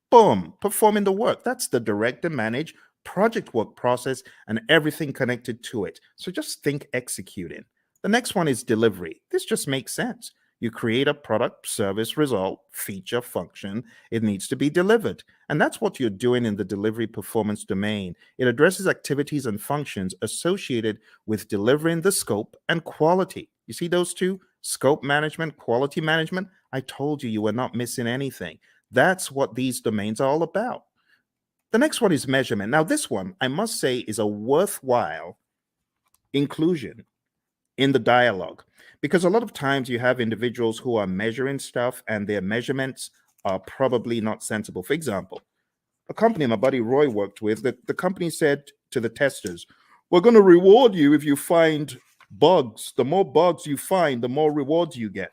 Boom, performing the work. That's the direct and manage project work process and everything connected to it. So just think executing. The next one is delivery. This just makes sense. You create a product, service, result, feature, function. It needs to be delivered. And that's what you're doing in the delivery performance domain. It addresses activities and functions associated with delivering the scope and quality. You see those two? Scope management, quality management. I told you you were not missing anything. That's what these domains are all about. The next one is measurement. Now, this one, I must say, is a worthwhile inclusion in the dialogue, because a lot of times you have individuals who are measuring stuff and their measurements are probably not sensible. For example, a company my buddy Roy worked with, the company said to the testers, we're going to reward you if you find bugs. The more bugs you find, the more rewards you get.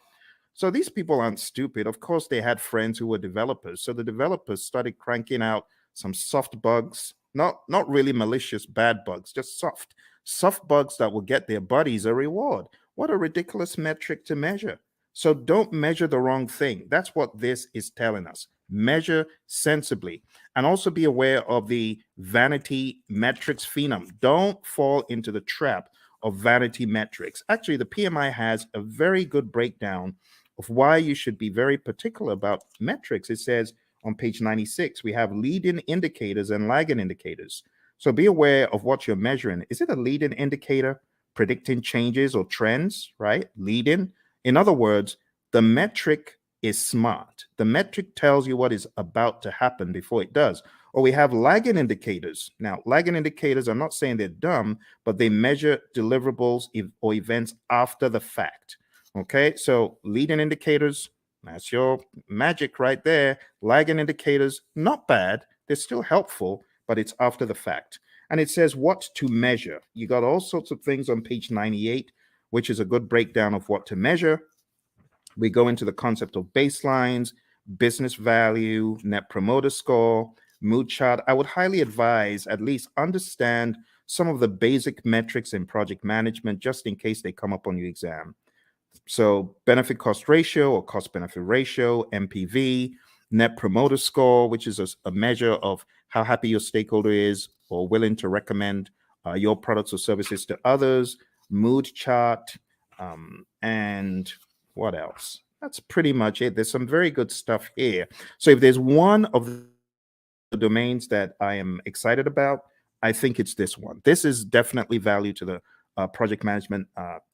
So these people aren't stupid. Of course, they had friends who were developers. So the developers started cranking out some soft bugs, not really malicious bad bugs, just soft bugs that will get their buddies a reward. What a ridiculous metric to measure. So don't measure the wrong thing. That's what this is telling us. Measure sensibly, and also be aware of the vanity metrics phenom. Don't fall into the trap of vanity metrics. Actually, the PMI has a very good breakdown of why you should be very particular about metrics. It says on page 96, we have leading indicators and lagging indicators. So be aware of what you're measuring. Is it a leading indicator predicting changes or trends, right? Leading. In other words, the metric is smart. The metric tells you what is about to happen before it does. Or we have lagging indicators. Now, lagging indicators, I'm not saying they're dumb, but they measure deliverables or events after the fact. Okay, so leading indicators, that's your magic right there. Lagging indicators, not bad. They're still helpful, but it's after the fact. And it says what to measure. You got all sorts of things on page 98, which is a good breakdown of what to measure. We go into the concept of baselines, business value, net promoter score, mood chart. I would highly advise at least understand some of the basic metrics in project management, just in case they come up on your exam. So benefit cost ratio or cost benefit ratio, MPV, net promoter score, which is a measure of how happy your stakeholder is or willing to recommend your products or services to others, mood chart, and what else? That's pretty much it. There's some very good stuff here. So if there's one of the domains that I am excited about, I think it's this one. This is definitely value to the project management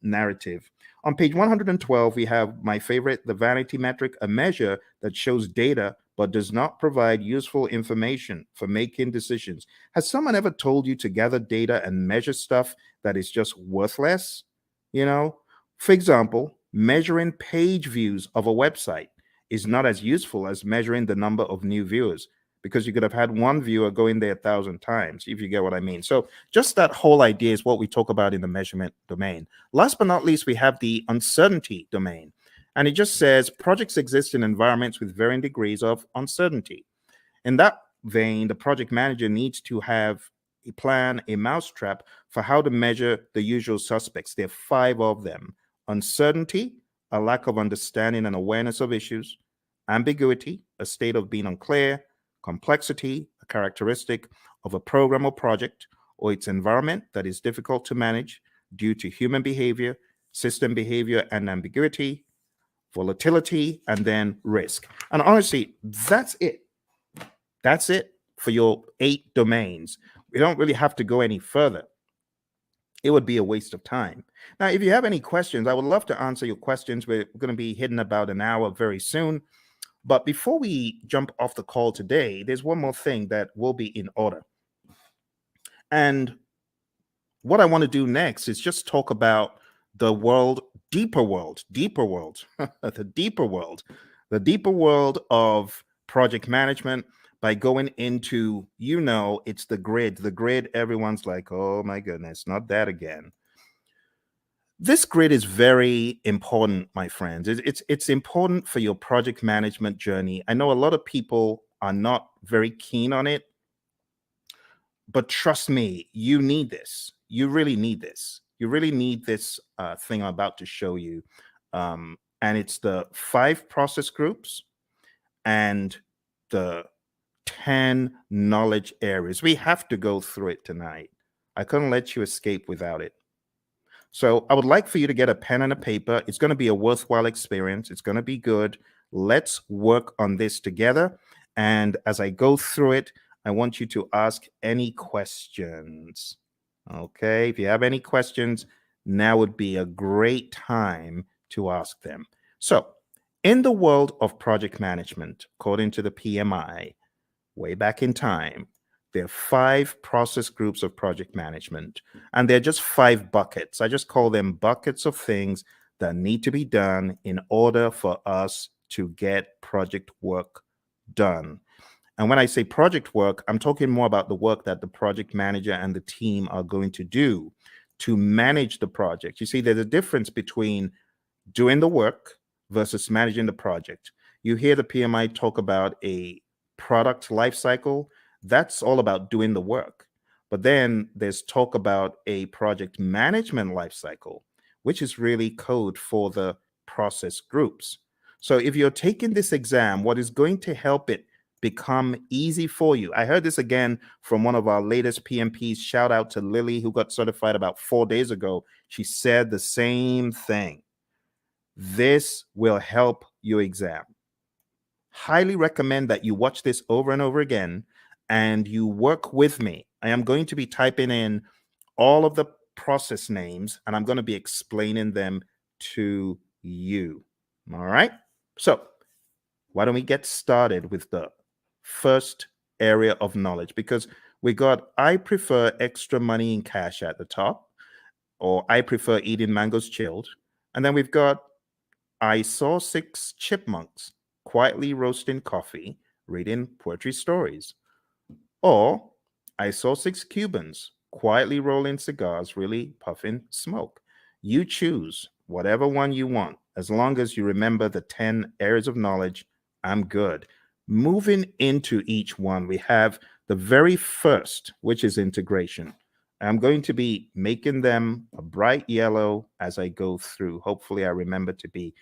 narrative. On page 112, we have my favorite, the vanity metric, a measure that shows data but does not provide useful information for making decisions. Has someone ever told you to gather data and measure stuff that is just worthless? You know, for example, measuring page views of a website is not as useful as measuring the number of new viewers, because you could have had one viewer go in there 1,000 times, if you get what I mean. So just that whole idea is what we talk about in the measurement domain. Last but not least, we have the uncertainty domain. And it just says projects exist in environments with varying degrees of uncertainty. In that vein, the project manager needs to have a plan, a mousetrap for how to measure the usual suspects. There are 5 of them: uncertainty, a lack of understanding and awareness of issues; ambiguity, a state of being unclear; complexity, a characteristic of a program or project or its environment that is difficult to manage due to human behavior, system behavior, and ambiguity; volatility; and then risk. And honestly, that's it. That's it for your 8 domains. We don't really have to go any further. It would be a waste of time. Now, if you have any questions, I would love to answer your questions. We're going to be hitting about an hour very soon. But before we jump off the call today, there's one more thing that will be in order. And what I want to do next is just talk about the deeper world, the deeper world of project management, by going into, it's the grid. Everyone's like, oh my goodness, not that again. This grid is very important, my friends. It's important for your project management journey. I know a lot of people are not very keen on it, but trust me, you need this. You really need this. You really need this thing I'm about to show you. And it's the 5 process groups and the 10 knowledge areas. We have to go through it tonight. I couldn't let you escape without it. So I would like for you to get a pen and a paper. It's going to be a worthwhile experience. It's going to be good. Let's work on this together. And as I go through it, I want you to ask any questions. Okay, if you have any questions, now would be a great time to ask them. So in the world of project management, according to the PMI, way back in time, there are 5 process groups of project management, and they're just 5 buckets. I just call them buckets of things that need to be done in order for us to get project work done. And when I say project work, I'm talking more about the work that the project manager and the team are going to do to manage the project. You see, there's a difference between doing the work versus managing the project. You hear the PMI talk about a product life cycle. That's all about doing the work. But then there's talk about a project management life cycle, which is really code for the process groups. So if you're taking this exam, what is going to help it become easy for you? I heard this again from one of our latest PMPs. Shout out to Lily, who got certified about 4 days ago. She said the same thing. This will help your exam. Highly recommend that you watch this over and over again and you work with me. I am going to be typing in all of the process names and I'm going to be explaining them to you. All right. So why don't we get started with the first area of knowledge? Because we got, I prefer extra money in cash at the top, or I prefer eating mangoes chilled. And then we've got, I saw 6 chipmunks quietly roasting coffee, reading poetry stories. Or I saw 6 Cubans quietly rolling cigars, really puffing smoke. You choose whatever one you want. As long as you remember the 10 areas of knowledge, I'm good. Moving into each one, we have the very first, which is integration. I'm going to be making them a bright yellow as I go through. Hopefully, I remember to be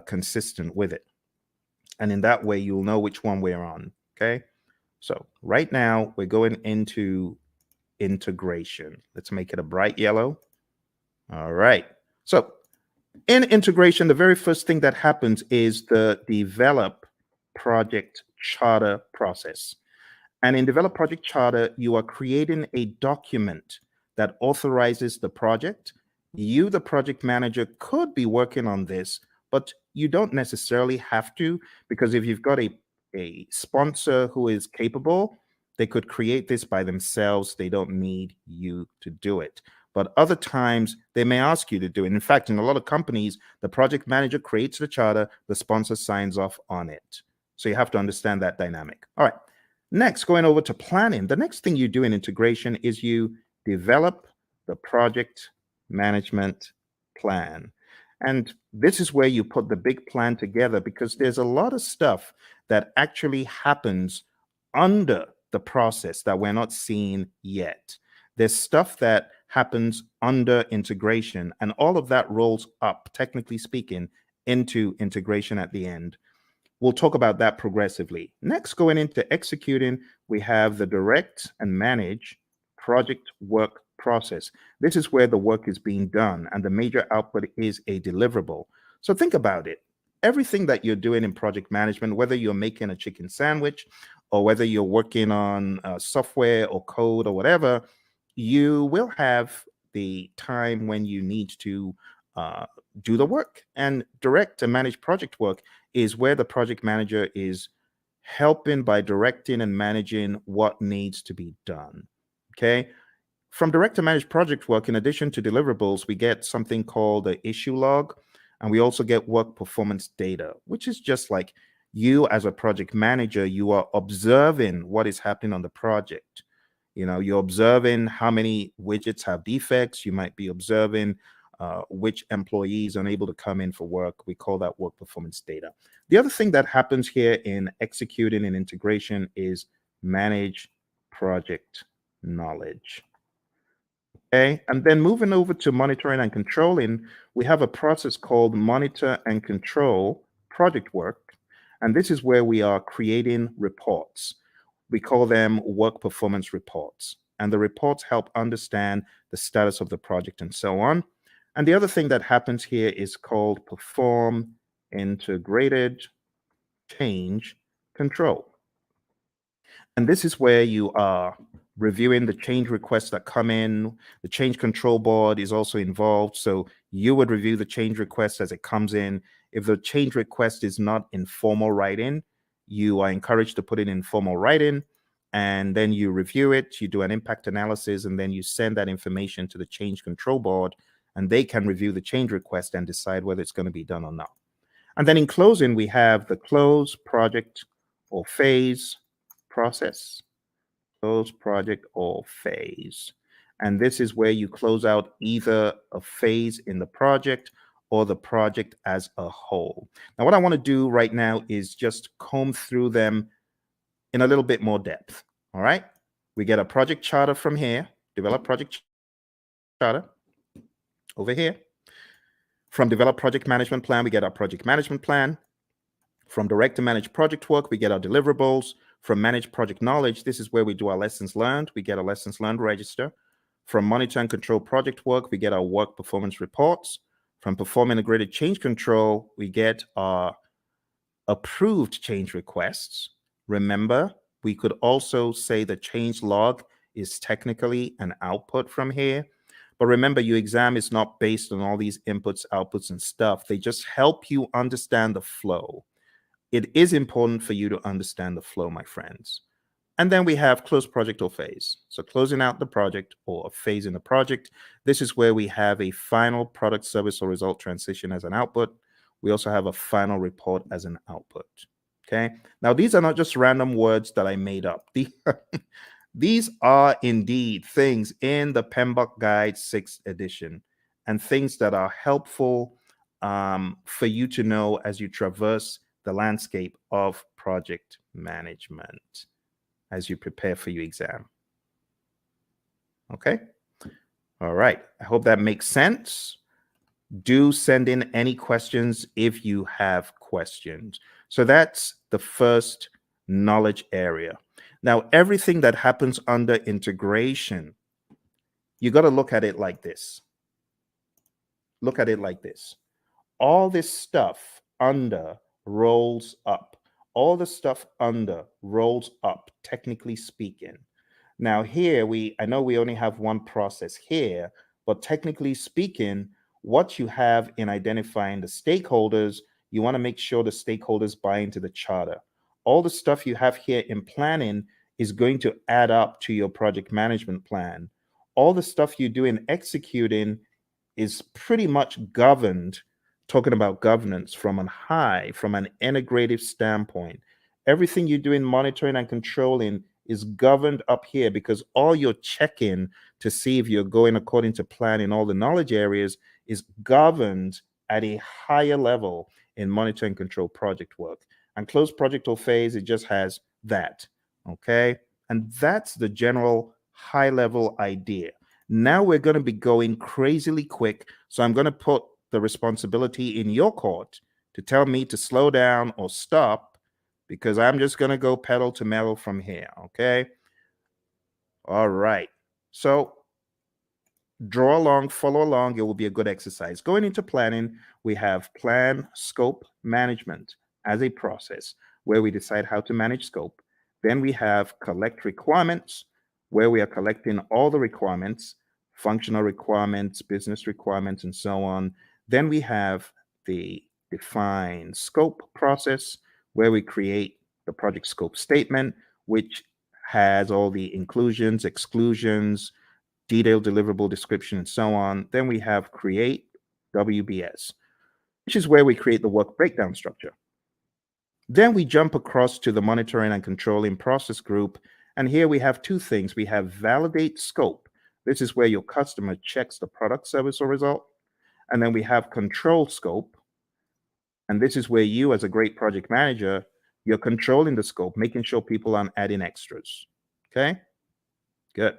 consistent with it. And in that way, you'll know which one we're on. Okay. So right now, we're going into integration. Let's make it a bright yellow. All right. So in integration, the very first thing that happens is the develop project charter process. And in Develop Project Charter, you are creating a document that authorizes the project. You, the project manager, could be working on this, but you don't necessarily have to, because if you've got a sponsor who is capable, they could create this by themselves. They don't need you to do it. But other times, they may ask you to do it. In fact, in a lot of companies, the project manager creates the charter, the sponsor signs off on it. So you have to understand that dynamic. All right. Next, going over to planning, the next thing you do in integration is you develop the project management plan. And this is where you put the big plan together, because there's a lot of stuff that actually happens under the process that we're not seeing yet. There's stuff that happens under integration, and all of that rolls up, technically speaking, into integration at the end. We'll talk about that progressively. Next, going into executing, we have the direct and manage project work process. This is where the work is being done and the major output is a deliverable. So think about it. Everything that you're doing in project management, whether you're making a chicken sandwich or whether you're working on software or code or whatever, you will have the time when you need to do the work. And direct and manage project work is where the project manager is helping by directing and managing what needs to be done. Okay. From direct to manage project work, in addition to deliverables, we get something called the issue log, and we also get work performance data, which is just like you as a project manager, you are observing what is happening on the project. You know, you're observing how many widgets have defects. You might be observing which employees are unable to come in for work. We call that work performance data. The other thing that happens here in executing and integration is manage project knowledge. Okay, and then moving over to monitoring and controlling, we have a process called monitor and control project work. And this is where we are creating reports. We call them work performance reports. And the reports help understand the status of the project and so on. And the other thing that happens here is called perform integrated change control. And this is where you are reviewing the change requests that come in. The change control board is also involved. So you would review the change request as it comes in. If the change request is not in formal writing, you are encouraged to put it in formal writing. And then you review it, you do an impact analysis, and then you send that information to the change control board, and they can review the change request and decide whether it's going to be done or not. And then in closing, we have the close project or phase process. Close project or phase. And this is where you close out either a phase in the project or the project as a whole. Now, what I want to do right now is just comb through them in a little bit more depth. All right. We get a project charter from here, develop project charter over here. From develop project management plan, we get our project management plan. From direct to manage project work, we get our deliverables. From manage project knowledge, this is where we do our lessons learned. We get a lessons learned register. From monitor and control project work, we get our work performance reports. From perform integrated change control, we get our approved change requests. Remember, we could also say the change log is technically an output from here. But remember, your exam is not based on all these inputs, outputs, and stuff. They just help you understand the flow. It is important for you to understand the flow, my friends. And then we have close project or phase. So closing out the project or a phase in the project. This is where we have a final product, service, or result transition as an output. We also have a final report as an output. Okay. Now, these are not just random words that I made up. These are indeed things in the PMBOK Guide 6th edition and things that are helpful for you to know as you traverse the landscape of project management as you prepare for your exam. Okay. All right. I hope that makes sense. Do send in any questions if you have questions. So that's the first knowledge area. Now, everything that happens under integration, you got to look at it like this. Look at it like this. All this stuff under rolls up. All the stuff under rolls up, technically speaking. Now here, I know we only have one process here, but technically speaking, what you have in identifying the stakeholders, you want to make sure the stakeholders buy into the charter. All the stuff you have here in planning is going to add up to your project management plan. All the stuff you do in executing is pretty much governed, talking about governance from an integrative standpoint. Everything you do in monitoring and controlling is governed up here because all you're checking to see if you're going according to plan in all the knowledge areas is governed at a higher level in monitor and control project work. And close project or phase, it just has that. Okay. And that's the general high level idea. Now we're going to be going crazily quick. So I'm going to put the responsibility in your court to tell me to slow down or stop because I'm just going to go pedal to metal from here. Okay. All right. So draw along, follow along. It will be a good exercise. Going into planning, we have plan, scope, management as a process where we decide how to manage scope. Then we have collect requirements, where we are collecting all the requirements, functional requirements, business requirements, and so on. Then we have the define scope process, where we create the project scope statement, which has all the inclusions, exclusions, detailed deliverable description, and so on. Then we have create WBS, which is where we create the work breakdown structure. Then we jump across to the monitoring and controlling process group. And here we have two things. We have validate scope. This is where your customer checks the product, service, or result. And then we have control scope. And this is where you, as a great project manager, you're controlling the scope, making sure people aren't adding extras. Okay, good.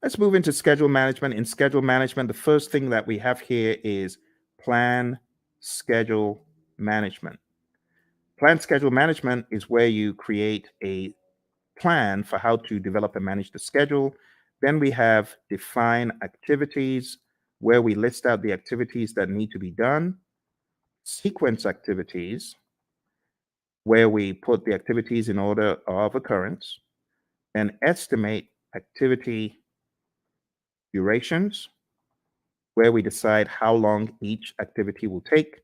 Let's move into schedule management. In schedule management, the first thing that we have here is plan schedule management. Plan schedule management is where you create a plan for how to develop and manage the schedule. Then we have define activities, where we list out the activities that need to be done. Sequence activities, where we put the activities in order of occurrence. And estimate activity durations, where we decide how long each activity will take.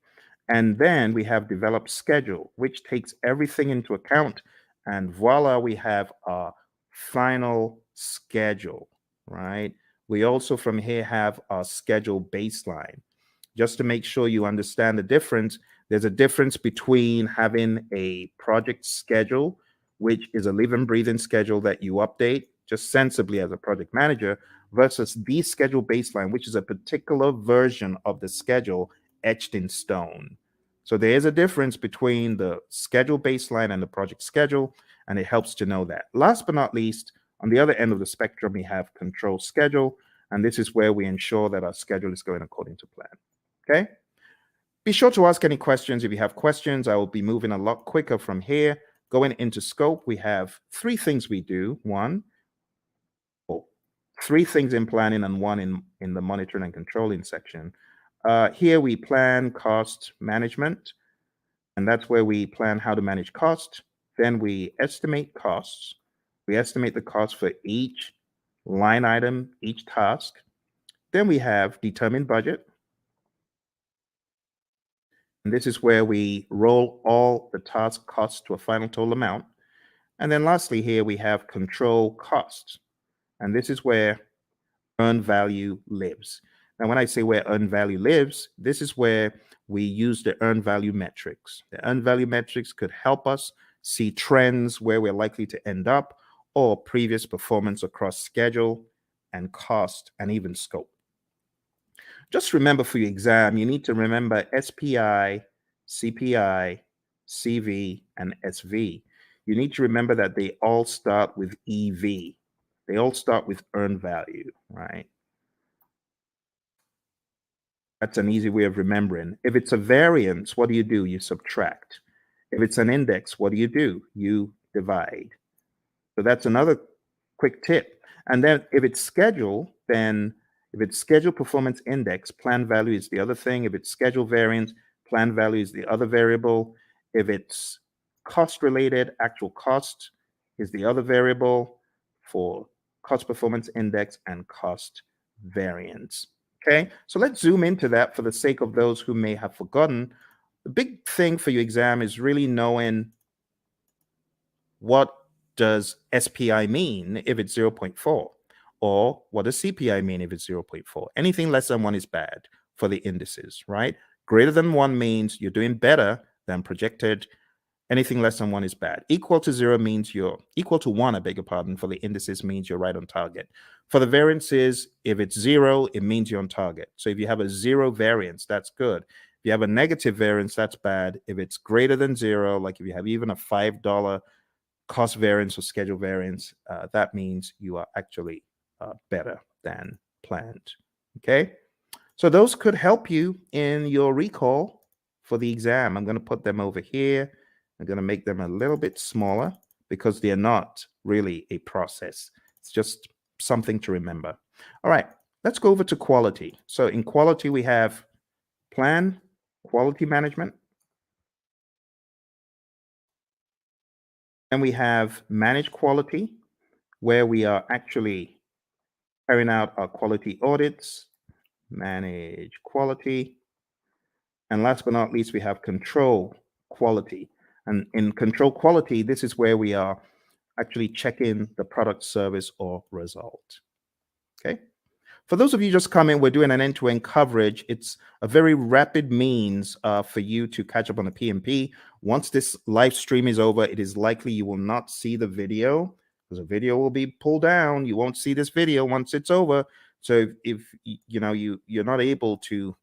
And then we have develop schedule, which takes everything into account. And voila, we have our final schedule, right? We also from here have our schedule baseline. Just to make sure you understand the difference, There's a difference between having a project schedule, which is a living, breathing schedule that you update just sensibly as a project manager, versus the schedule baseline, which is a particular version of the schedule etched in stone. So there is a difference between the schedule baseline and the project schedule, and it helps to know that. Last but not least, on the other end of the spectrum, we have control schedule, and this is where we ensure that our schedule is going according to plan. Okay? Be sure to ask any questions. If you have questions, I will be moving a lot quicker from here. Going into scope, we have three things we do. Three things in planning and one in the monitoring and controlling section. Here we plan cost management, and that's where we plan how to manage cost. Then we estimate costs. We estimate the cost for each line item, each task. Then we have determine budget. And this is where we roll all the task costs to a final total amount. And then lastly, here we have control costs. And this is where earned value lives. Now, when I say where earned value lives, this is where we use the earned value metrics. The earned value metrics could help us see trends where we're likely to end up, or previous performance across schedule and cost and even scope. Just remember for your exam, you need to remember SPI, CPI, CV, and SV. You need to remember that they all start with EV. They all start with earned value, right? That's an easy way of remembering. If it's a variance, what do? You subtract. If it's an index, what do? You divide. So that's another quick tip. And then if it's schedule, then if it's schedule performance index, plan value is the other thing. If it's schedule variance, plan value is the other variable. If it's cost related, actual cost is the other variable for cost performance index and cost variance. Okay, so let's zoom into that for the sake of those who may have forgotten. The big thing for your exam is really knowing what does SPI mean if it's 0.4, or what does CPI mean if it's 0.4. Anything less than 1 is bad for the indices, right? Greater than 1 means you're doing better than projected. Anything less than 1 is bad. Equal to 0 means you're equal to 1, I beg your pardon, for the indices means you're right on target. For the variances, if it's 0, it means you're on target. So if you have a 0 variance, that's good. If you have a negative variance, that's bad. If it's greater than 0, like if you have even a $5 cost variance or schedule variance, that means you are actually better than planned. Okay, so those could help you in your recall for the exam. I'm going to put them over here. I'm going to make them a little bit smaller because they're not really a process. It's just something to remember. All right, let's go over to quality. So in quality, we have plan, quality management, and we have manage quality, where we are actually carrying out our quality audits, manage quality. And last but not least, we have control quality. And in control quality, this is where we are actually checking the product, service, or result. Okay. For those of you just coming, we're doing an end-to-end coverage. It's a very rapid means for you to catch up on the PMP. Once this live stream is over, it is likely you will not see the video because the video will be pulled down. You won't see this video once it's over. So if you know you're not able to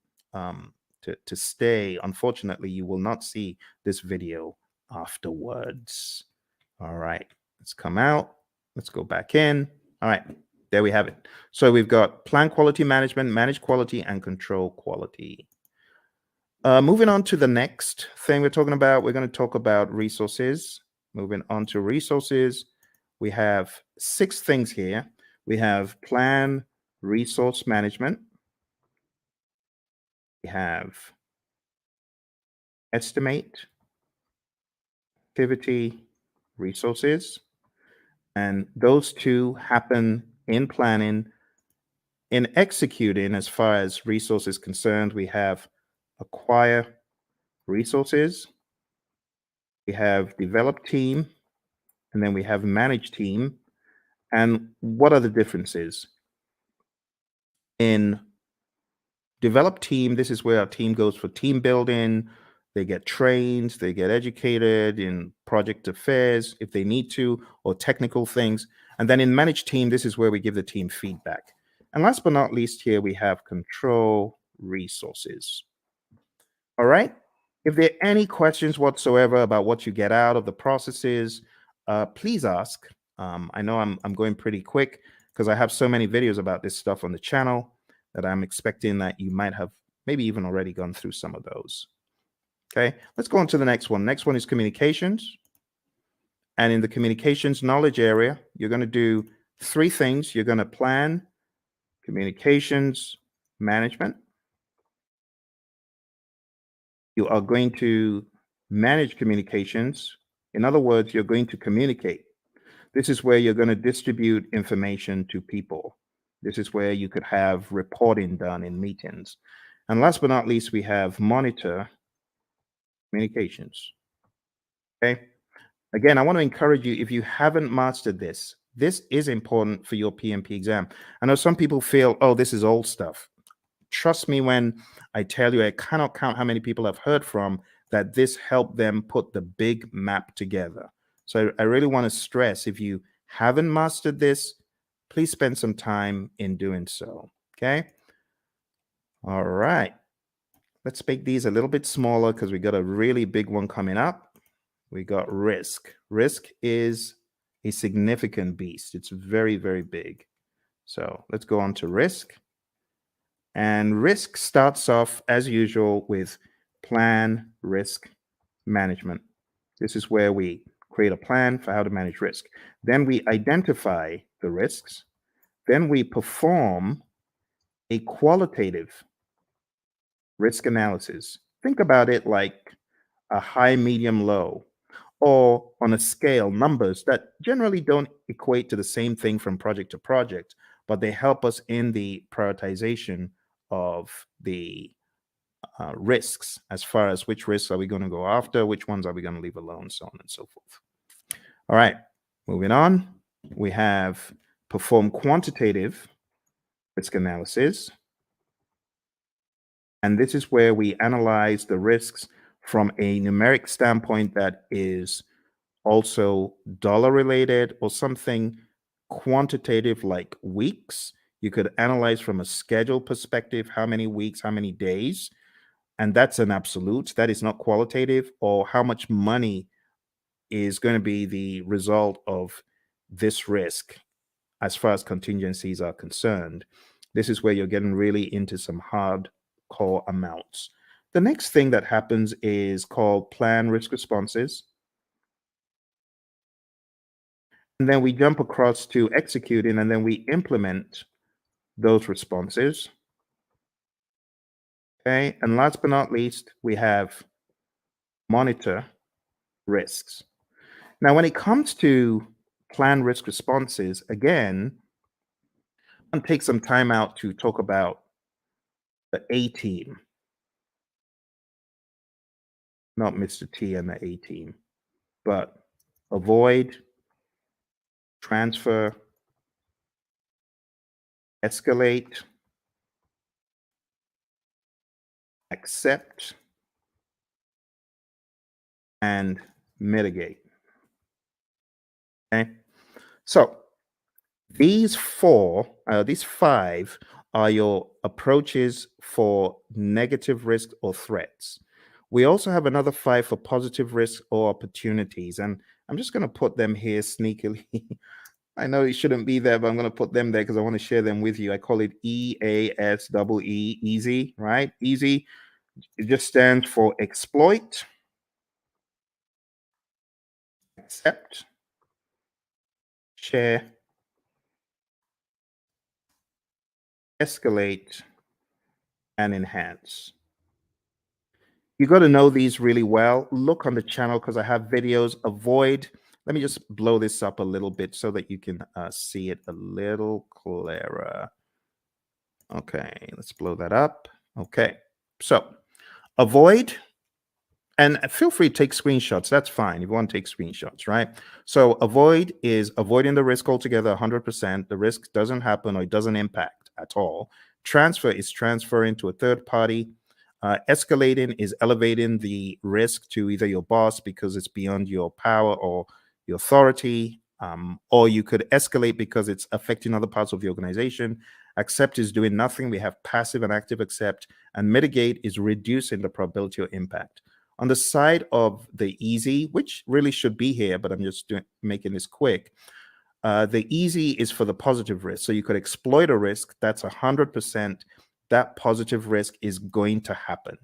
stay, unfortunately, you will not see this video afterwards. All right, let's come out. Let's go back in. All right. There we have it. So we've got plan quality management, manage quality, and control quality. Moving on to the next thing we're talking about, we're going to talk about resources. Moving on to resources, we have 6 things here. We have plan resource management. We have estimate, activity, resources. And those two happen in planning. In executing, as far as resources concerned, we have acquire resources, we have develop team, and then we have manage team. And what are the differences? In develop team, this is where our team goes for team building, They get trained, they get educated in project affairs if they need to, or technical things. And then in managed team, this is where we give the team feedback. And last but not least, here we have control resources. All right. If there are any questions whatsoever about what you get out of the processes, please ask. I know I'm going pretty quick because I have so many videos about this stuff on the channel that I'm expecting that you might have maybe even already gone through some of those. Okay, let's go on to the next one. Next one is communications. And in the communications knowledge area, you're going to do three things. You're going to plan communications management. You are going to manage communications. In other words, you're going to communicate. This is where you're going to distribute information to people. This is where you could have reporting done in meetings. And last but not least, we have monitor communications. Okay. Again, I want to encourage you, if you haven't mastered this, this is important for your PMP exam. I know some people feel, oh, this is old stuff. Trust me when I tell you, I cannot count how many people I've heard from that this helped them put the big map together. So I really want to stress, if you haven't mastered this, please spend some time in doing so. Okay. All right. Let's make these a little bit smaller because we got a really big one coming up. We got risk. Risk is a significant beast. It's very, very big. So let's go on to risk. And risk starts off as usual with plan risk management. This is where we create a plan for how to manage risk. Then we identify the risks. Then we perform a qualitative risk analysis. Think about it like a high, medium, low, or on a scale, numbers that generally don't equate to the same thing from project to project, but they help us in the prioritization of the risks, as far as which risks are we going to go after, which ones are we going to leave alone, so on and so forth. All right, moving on. We have perform quantitative risk analysis. And this is where we analyze the risks from a numeric standpoint that is also dollar related or something quantitative like weeks. You could analyze from a schedule perspective, how many weeks, how many days, and that's an absolute. That is not qualitative. Or how much money is going to be the result of this risk as far as contingencies are concerned. This is where you're getting really into some hardcore amounts. The next thing that happens is called plan risk responses. And then we jump across to executing, and then we implement those responses. Okay, and last but not least, we have monitor risks. Now, when it comes to plan risk responses, again, I'll take some time out to talk about the A team, not Mr. T and the A team, but avoid, transfer, escalate, accept, and mitigate. Okay, so these five are your approaches for negative risk or threats. We also have another five for positive risk or opportunities, and I'm just going to put them here sneakily. I know it shouldn't be there, but I'm going to put them there because I want to share them with you. I call it EASEE, easy, right? Easy. It just stands for exploit, accept, share, escalate, and enhance. You got to know these really well. Look on the channel because I have videos. Avoid. Let me just blow this up a little bit so that you can see it a little clearer. Okay, let's blow that up. Okay, so avoid, and feel free to take screenshots. That's fine if you want to take screenshots, right? So avoid is avoiding the risk altogether, 100%. The risk doesn't happen or it doesn't impact at all. Transfer is transferring to a third party. Escalating is elevating the risk to either your boss because it's beyond your power or your authority, or you could escalate because it's affecting other parts of the organization. Accept is doing nothing. We have passive and active accept, and mitigate is reducing the probability or impact. On the side of the easy, which really should be here, but I'm just making this quick. The easy is for the positive risk. So you could exploit a risk that's 100%. That positive risk is going to happen,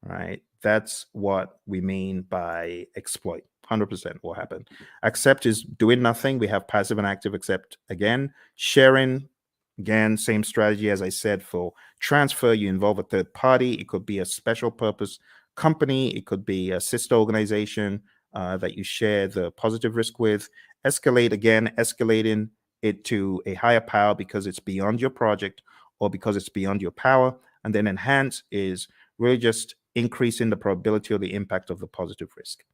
right? That's what we mean by exploit. 100% will happen. Accept is doing nothing. We have passive and active accept again. Sharing, again, same strategy as I said for transfer. You involve a third party. It could be a special purpose company. It could be a sister organization that you share the positive risk with. Escalate, again, escalating it to a higher power because it's beyond your project or because it's beyond your power. And then enhance is really just increasing the probability or the impact of the positive risk.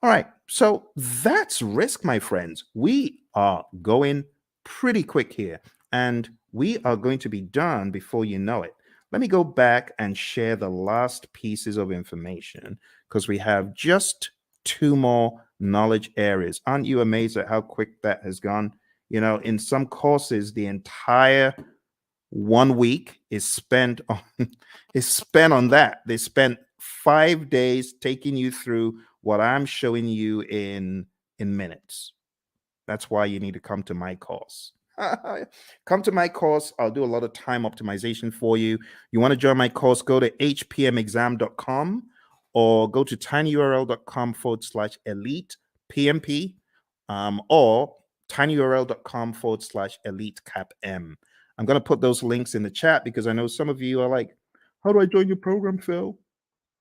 All right, so that's risk, my friends. We are going pretty quick here, and we are going to be done before you know it. Let me go back and share the last pieces of information because we have just 2 more knowledge areas. Aren't you amazed at how quick that has gone? You know, in some courses, the entire 1 week is spent on that. They spent 5 days taking you through what I'm showing you in minutes. That's why you need to come to my course. Come to my course. I'll do a lot of time optimization for you. You want to join my course, go to hpmexam.com or go to tinyurl.com/elite PMP, or tinyurl.com/elite CAPM. I'm going to put those links in the chat because I know some of you are like, how do I join your program, Phil?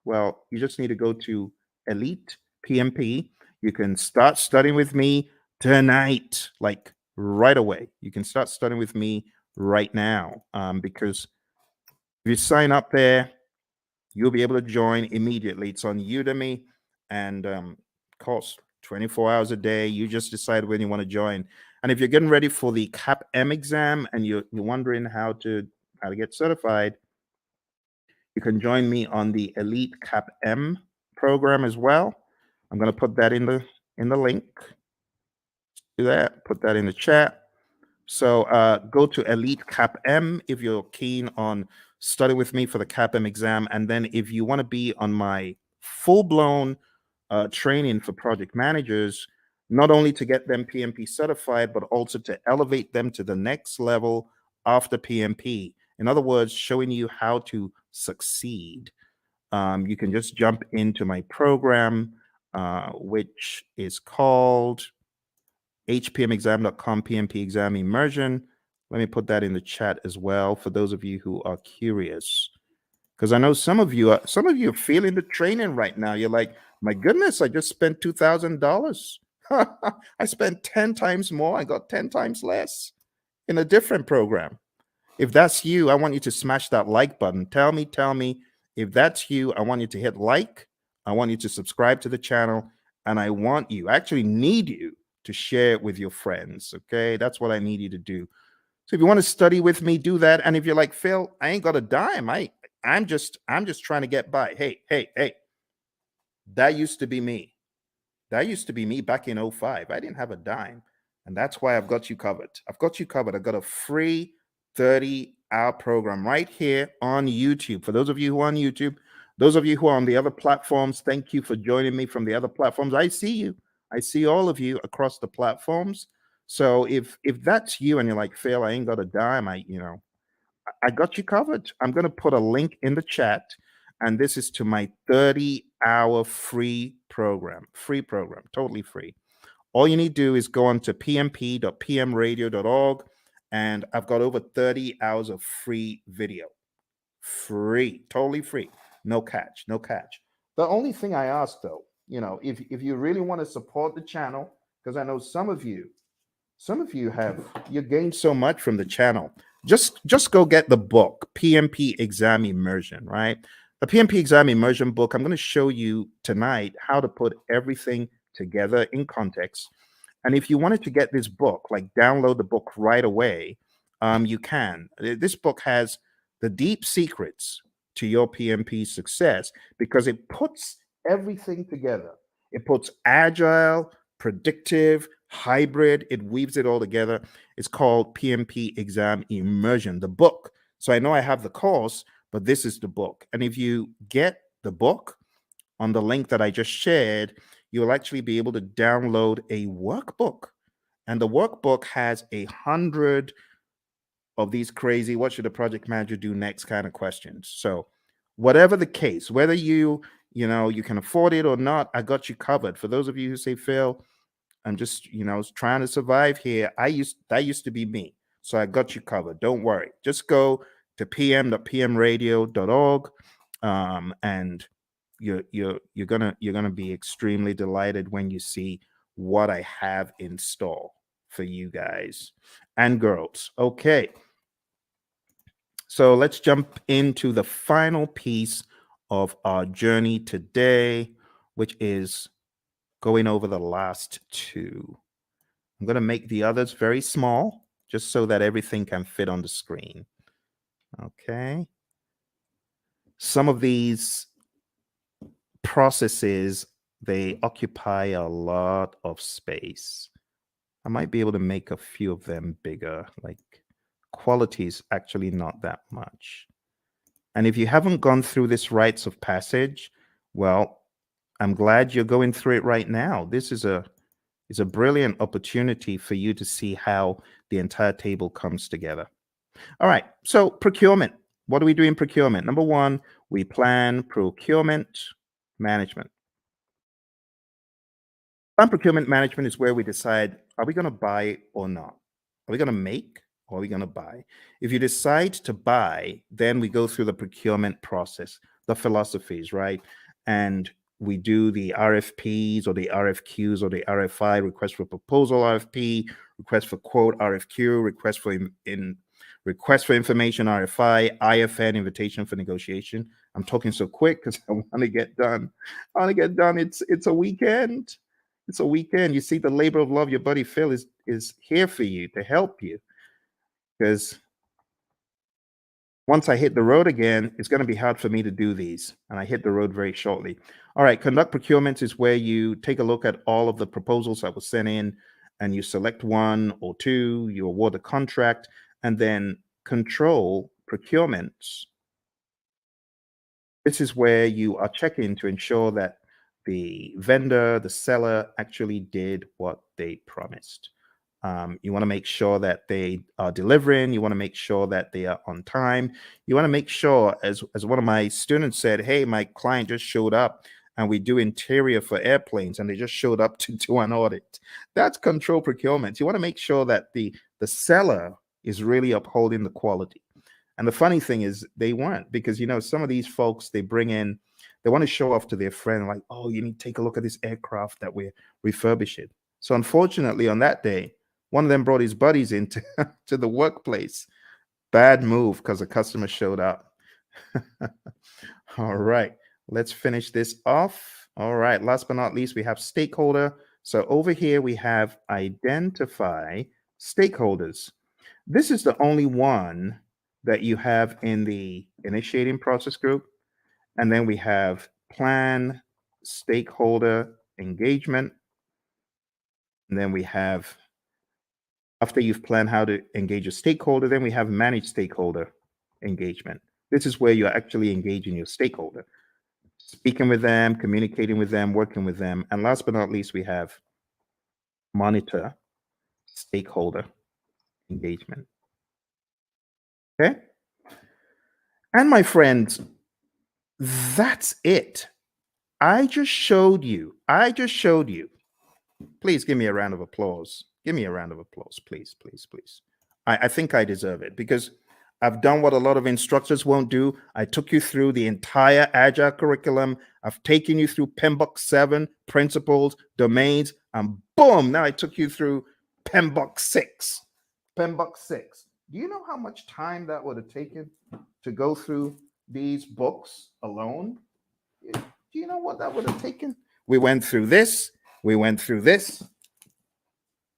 Well, you just need to go to Elite PMP. You can start studying with me tonight, like right away. You can start studying with me right now, because if you sign up there, you'll be able to join immediately. It's on Udemy, and costs 24 hours a day. You just decide when you want to join. And if you're getting ready for the CAPM exam and you're wondering how to get certified, you can join me on the Elite CAPM program as well. I'm going to put that in the link. Do that. Put that in the chat. So go to Elite CAPM if you're keen on study with me for the CAPM exam, and then if you want to be on my full-blown training for project managers, not only to get them PMP certified, but also to elevate them to the next level after PMP. In other words, showing you how to succeed. You can just jump into my program, which is called hpmexam.com PMP exam immersion. Let me put that in the chat as well for those of you who are curious, because I know some of you are feeling the training right now. You're like, my goodness, I just spent $2,000. I spent 10 times more. I got 10 times less in a different program. If that's you, I want you to smash that like button. Tell me if that's you. I want you to hit like. I want you to subscribe to the channel, and I actually need you to share it with your friends. Okay, that's what I need you to do. So if you want to study with me, do that. And if you're like, Phil, I ain't got a dime. I'm just trying to get by. Hey, that used to be me. That used to be me back in 05. I didn't have a dime. And that's why I've got you covered. I've got a free 30-hour program right here on YouTube. For those of you who are on YouTube, those of you who are on the other platforms, thank you for joining me from the other platforms. I see you. I see all of you across the platforms. So if that's you and you're like, Phil, I ain't got a dime, I got you covered. I'm going to put a link in the chat, and this is to my 30-hour free program, totally free. All you need to do is go on to pmp.pmradio.org, and I've got over 30 hours of free video. Free, totally free. No catch. The only thing I ask, though, if you really want to support the channel, because I know some of you you gained so much from the channel. Just go get the book, PMP Exam Immersion, right? The PMP Exam Immersion book, I'm going to show you tonight how to put everything together in context. And if you wanted to get this book, like download the book right away, you can. This book has the deep secrets to your PMP success because it puts everything together. It puts agile, predictive, hybrid, it weaves it all together. It's called PMP Exam Immersion, the book. So I know I have the course, but this is the book. And if you get the book on the link that I just shared, you'll actually be able to download a workbook. And the workbook has 100 of these crazy, what should a project manager do next kind of questions. So whatever the case, whether you can afford it or not, I got you covered. For those of you who say, Phil, I'm just, trying to survive here. That used to be me. So I got you covered. Don't worry. Just go to pm.pmradio.org, and you're gonna be extremely delighted when you see what I have in store for you guys and girls. Okay. So let's jump into the final piece of our journey today, which is going over the last two. I'm going to make the others very small, just so that everything can fit on the screen. Okay. Some of these processes, they occupy a lot of space. I might be able to make a few of them bigger, like quality is actually not that much. And if you haven't gone through this rites of passage, well, I'm glad you're going through it right now. This is a brilliant opportunity for you to see how the entire table comes together. All right, so procurement. What do we do in procurement? Number one, we plan procurement management. Plan procurement management is where we decide, are we going to buy or not? Are we going to make or are we going to buy? If you decide to buy, then we go through the procurement process, the philosophies, right? And we do the RFPs or the RFQs or the RFI, request for proposal RFP, request for quote RFQ, request for information RFI, IFN, invitation for negotiation. I'm talking so quick because I want to get done. I want to get done. It's a weekend. It's a weekend. You see, the labor of love, your buddy Phil is here for you to help you. Because once I hit the road again, it's going to be hard for me to do these. And I hit the road very shortly. All right, conduct procurements is where you take a look at all of the proposals that were sent in and you select one or two, you award a contract, and then control procurements. This is where you are checking to ensure that the vendor, the seller actually did what they promised. You want to make sure that they are delivering. You want to make sure that they are on time. You want to make sure, as one of my students said, hey, my client just showed up and we do interior for airplanes and they just showed up to do an audit. That's control procurement. You want to make sure that the seller is really upholding the quality. And the funny thing is they weren't, because, some of these folks, they bring in, they want to show off to their friend, like, oh, you need to take a look at this aircraft that we're refurbishing. So unfortunately, on that day, one of them brought his buddies into to the workplace. Bad move because the customer showed up. All right, let's finish this off. All right, last but not least, we have stakeholder. So over here, we have identify stakeholders. This is the only one that you have in the initiating process group. And then we have plan stakeholder engagement. And then we have, after you've planned how to engage a stakeholder, then we have manage stakeholder engagement. This is where you're actually engaging your stakeholder, speaking with them, communicating with them, working with them. And last but not least, we have monitor stakeholder engagement. Okay. And my friends, that's it. I just showed you. Please give me a round of applause. Give me a round of applause, please, please, please. I think I deserve it because I've done what a lot of instructors won't do. I took you through the entire Agile curriculum. I've taken you through PMBOK 7, principles, domains, and boom, now I took you through PMBOK 6. PMBOK 6. Do you know how much time that would have taken to go through these books alone? Do you know what that would have taken? We went through this, we went through this,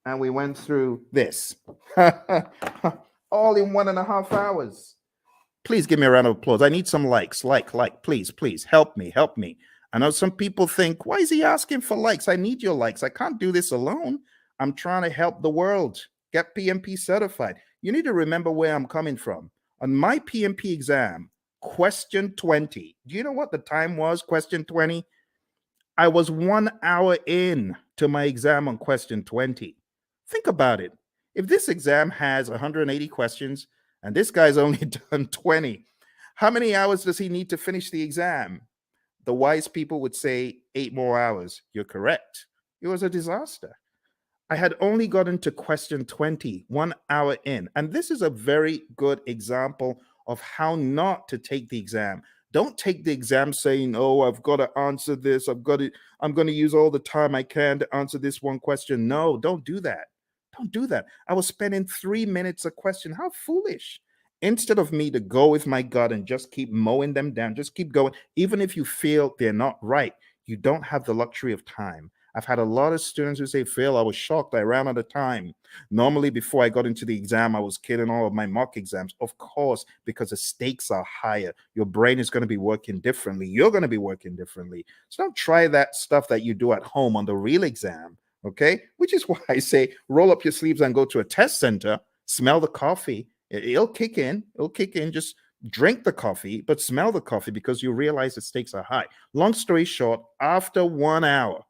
and we went through this. All in 1.5 hours. Please give me a round of applause. I need some likes. Please, please help me, help me. I know some people think, why is he asking for likes? I need your likes. I can't do this alone. I'm trying to help the world get PMP certified. You need to remember where I'm coming from. On my PMP exam, question 20, do you know what the time was? Question 20? I was 1 hour in to my exam on question 20. Think about it. If this exam has 180 questions and this guy's only done 20, how many hours does he need to finish the exam? The wise people would say 8 more hours. You're correct. It was a disaster. I had only gotten to question 20, 1 hour in. And this is a very good example of how not to take the exam. Don't take the exam saying, oh, I've got to answer this. I'm going to use all the time I can to answer this one question. No, don't do that. Don't do that. I was spending 3 minutes a question. How foolish. Instead of me to go with my gut and just keep mowing them down, just keep going. Even if you feel they're not right, you don't have the luxury of time. I've had a lot of students who say, Phil, I was shocked. I ran out of time. Normally, before I got into the exam, I was killing all of my mock exams. Of course, because the stakes are higher. Your brain is going to be working differently. You're going to be working differently. So don't try that stuff that you do at home on the real exam, okay? Which is why I say roll up your sleeves and go to a test center, smell the coffee. It'll kick in. It'll kick in. Just drink the coffee, but smell the coffee because you realize the stakes are high. Long story short, after 1 hour,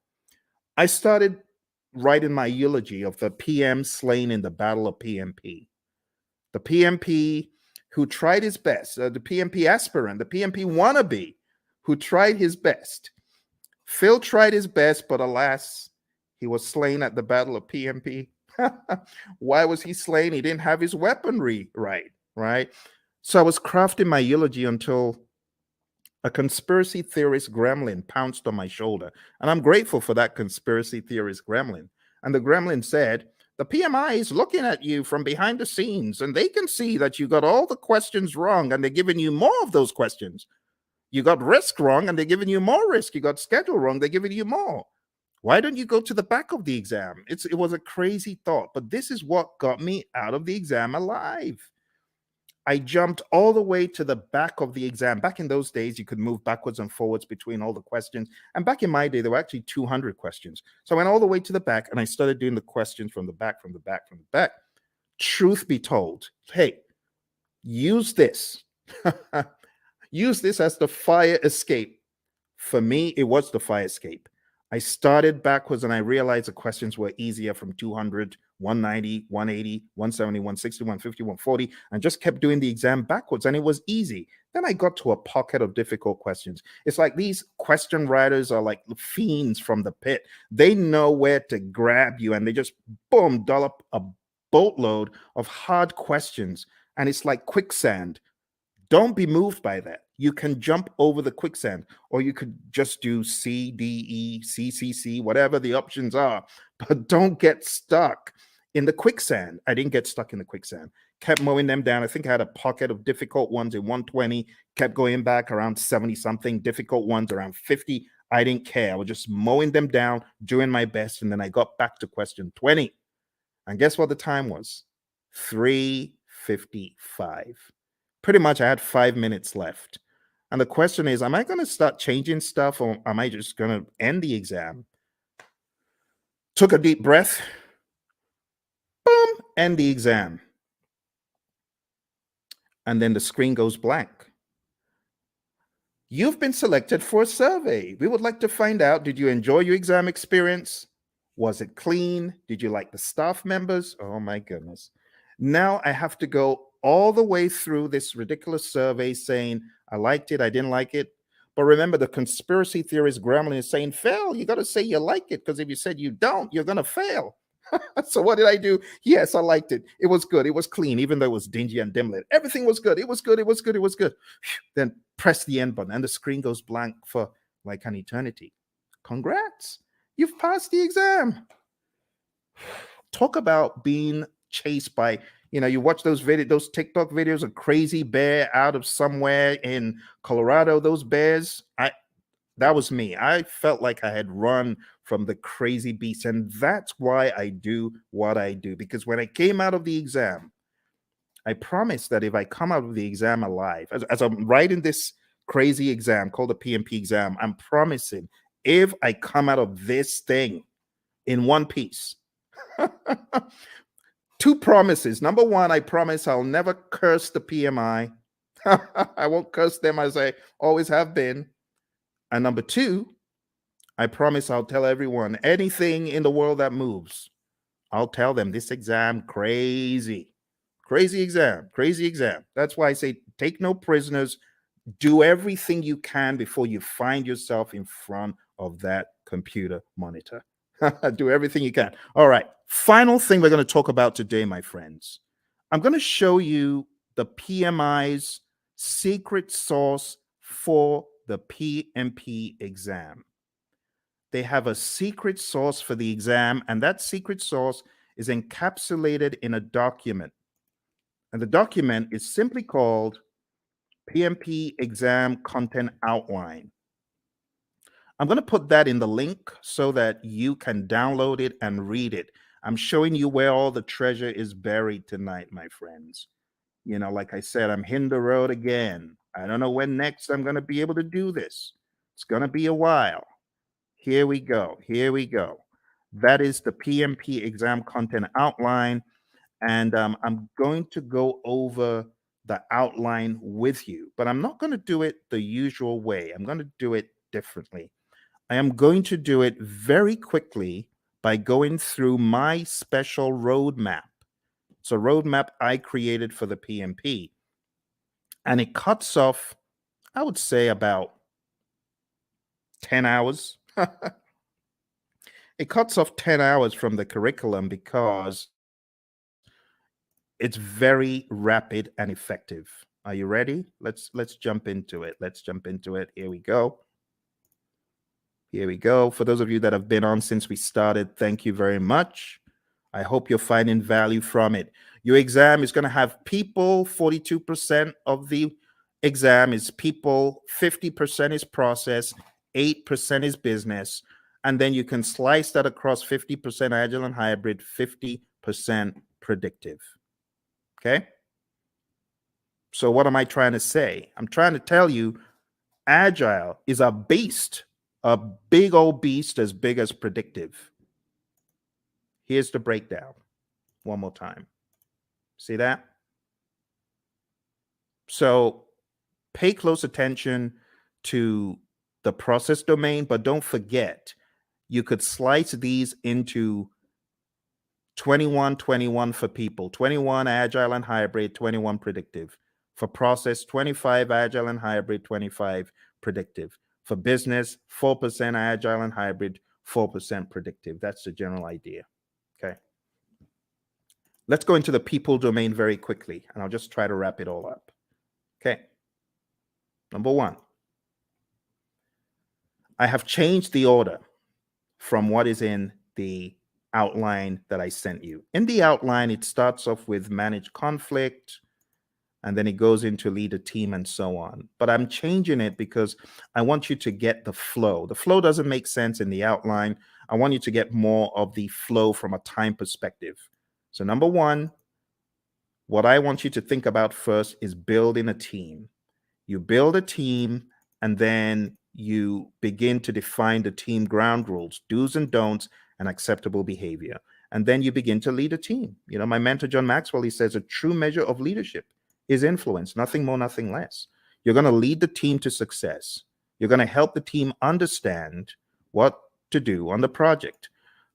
I started writing my eulogy of the PM slain in the Battle of PMP. The PMP who tried his best, the PMP aspirant, the PMP wannabe who tried his best. Phil tried his best, but alas, he was slain at the Battle of PMP. Why was he slain? He didn't have his weaponry right? So I was crafting my eulogy until a conspiracy theorist gremlin pounced on my shoulder. And I'm grateful for that conspiracy theorist gremlin. And the gremlin said, the PMI is looking at you from behind the scenes, and they can see that you got all the questions wrong, and they're giving you more of those questions. You got risk wrong, and they're giving you more risk. You got schedule wrong, they're giving you more. Why don't you go to the back of the exam? It was a crazy thought, but this is what got me out of the exam alive. I jumped all the way to the back of the exam. Back in those days, you could move backwards and forwards between all the questions. And back in my day, there were actually 200 questions. So I went all the way to the back and I started doing the questions from the back, from the back, from the back. Truth be told, hey, use this. Use this as the fire escape. For me, it was the fire escape. I started backwards and I realized the questions were easier from 200, 190, 180, 170, 160, 150, 140, and just kept doing the exam backwards, and it was easy. Then I got to a pocket of difficult questions. It's like these question writers are like fiends from the pit. They know where to grab you, and they just, boom, dollop a boatload of hard questions, and it's like quicksand. Don't be moved by that. You can jump over the quicksand, or you could just do C, D, E, C, C, C, whatever the options are, but don't get stuck in the quicksand. I didn't get stuck in the quicksand. Kept mowing them down. I think I had a pocket of difficult ones in 120, kept going back around 70 something, difficult ones around 50. I didn't care. I was just mowing them down, doing my best. And then I got back to question 20. And guess what the time was? 3:55. Pretty much I had 5 minutes left. And the question is, am I going to start changing stuff, or am I just going to end the exam? Took a deep breath. Boom, end the exam. And then the screen goes blank. You've been selected for a survey. We would like to find out, did you enjoy your exam experience? Was it clean? Did you like the staff members? Oh my goodness. Now I have to go all the way through this ridiculous survey saying, I liked it, I didn't like it. But remember, the conspiracy theorist gremlin is saying, fail, you got to say you like it, because if you said you don't, you're going to fail. So what did I do? Yes, I liked it. It was good. It was clean, even though it was dingy and dim lit. Everything was good. It was good. It was good. It was good. Then press the end button and the screen goes blank for like an eternity. Congrats. You've passed the exam. Talk about being chased by, you watch those TikTok videos of crazy bear out of somewhere in Colorado, those bears. That was me. I felt like I had run from the crazy beast. And that's why I do what I do. Because when I came out of the exam, I promise that if I come out of the exam alive, as I'm writing this crazy exam called the PMP exam, I'm promising if I come out of this thing in one piece, two promises. Number one, I promise I'll never curse the PMI. I won't curse them as I always have been. And number two, I promise I'll tell everyone anything in the world that moves. I'll tell them this exam crazy. Crazy exam, crazy exam. That's why I say take no prisoners. Do everything you can before you find yourself in front of that computer monitor. Do everything you can. All right. Final thing we're going to talk about today, my friends. I'm going to show you the PMI's secret sauce for the PMP exam. They have a secret sauce for the exam, and that secret sauce is encapsulated in a document. And the document is simply called PMP Exam Content Outline. I'm going to put that in the link so that you can download it and read it. I'm showing you where all the treasure is buried tonight, my friends. You know, like I said, I'm hitting the road again. I don't know when next I'm going to be able to do this. It's going to be a while. Here we go. Here we go. That is the PMP Exam Content Outline. And I'm going to go over the outline with you, but I'm not going to do it the usual way. I'm going to do it differently. I am going to do it very quickly by going through my special roadmap. It's a roadmap I created for the PMP, and it cuts off, I would say, about 10 hours. It cuts off 10 hours from the curriculum because it's very rapid and effective. Are you ready? Let's jump into it. Let's jump into it. Here we go. Here we go. For those of you that have been on since we started, thank you very much. I hope you're finding value from it. Your exam is going to have people. 42% of the exam is people, 50% is process, 8% is business. And then you can slice that across 50% agile and hybrid, 50% predictive. Okay? So what am I trying to say? I'm trying to tell you agile is a beast, a big old beast as big as predictive. Here's the breakdown one more time. See that? So pay close attention to the process domain, but don't forget, you could slice these into 21, 21 for people, 21 agile and hybrid, 21 predictive. For process, 25 agile and hybrid, 25 predictive. For business, 4% agile and hybrid, 4% predictive. That's the general idea. Okay. Let's go into the people domain very quickly, and I'll just try to wrap it all up. Okay. Number one, I have changed the order from what is in the outline that I sent you. In the outline, it starts off with manage conflict, and then it goes into lead a team and so on. But I'm changing it because I want you to get the flow. The flow doesn't make sense in the outline. I want you to get more of the flow from a time perspective. So number one, what I want you to think about first is building a team. You build a team, and then you begin to define the team ground rules, do's and don'ts, and acceptable behavior. And then you begin to lead a team. You know, my mentor, John Maxwell, he says a true measure of leadership is influence, nothing more, nothing less. You're going to lead the team to success. You're going to help the team understand what to do on the project.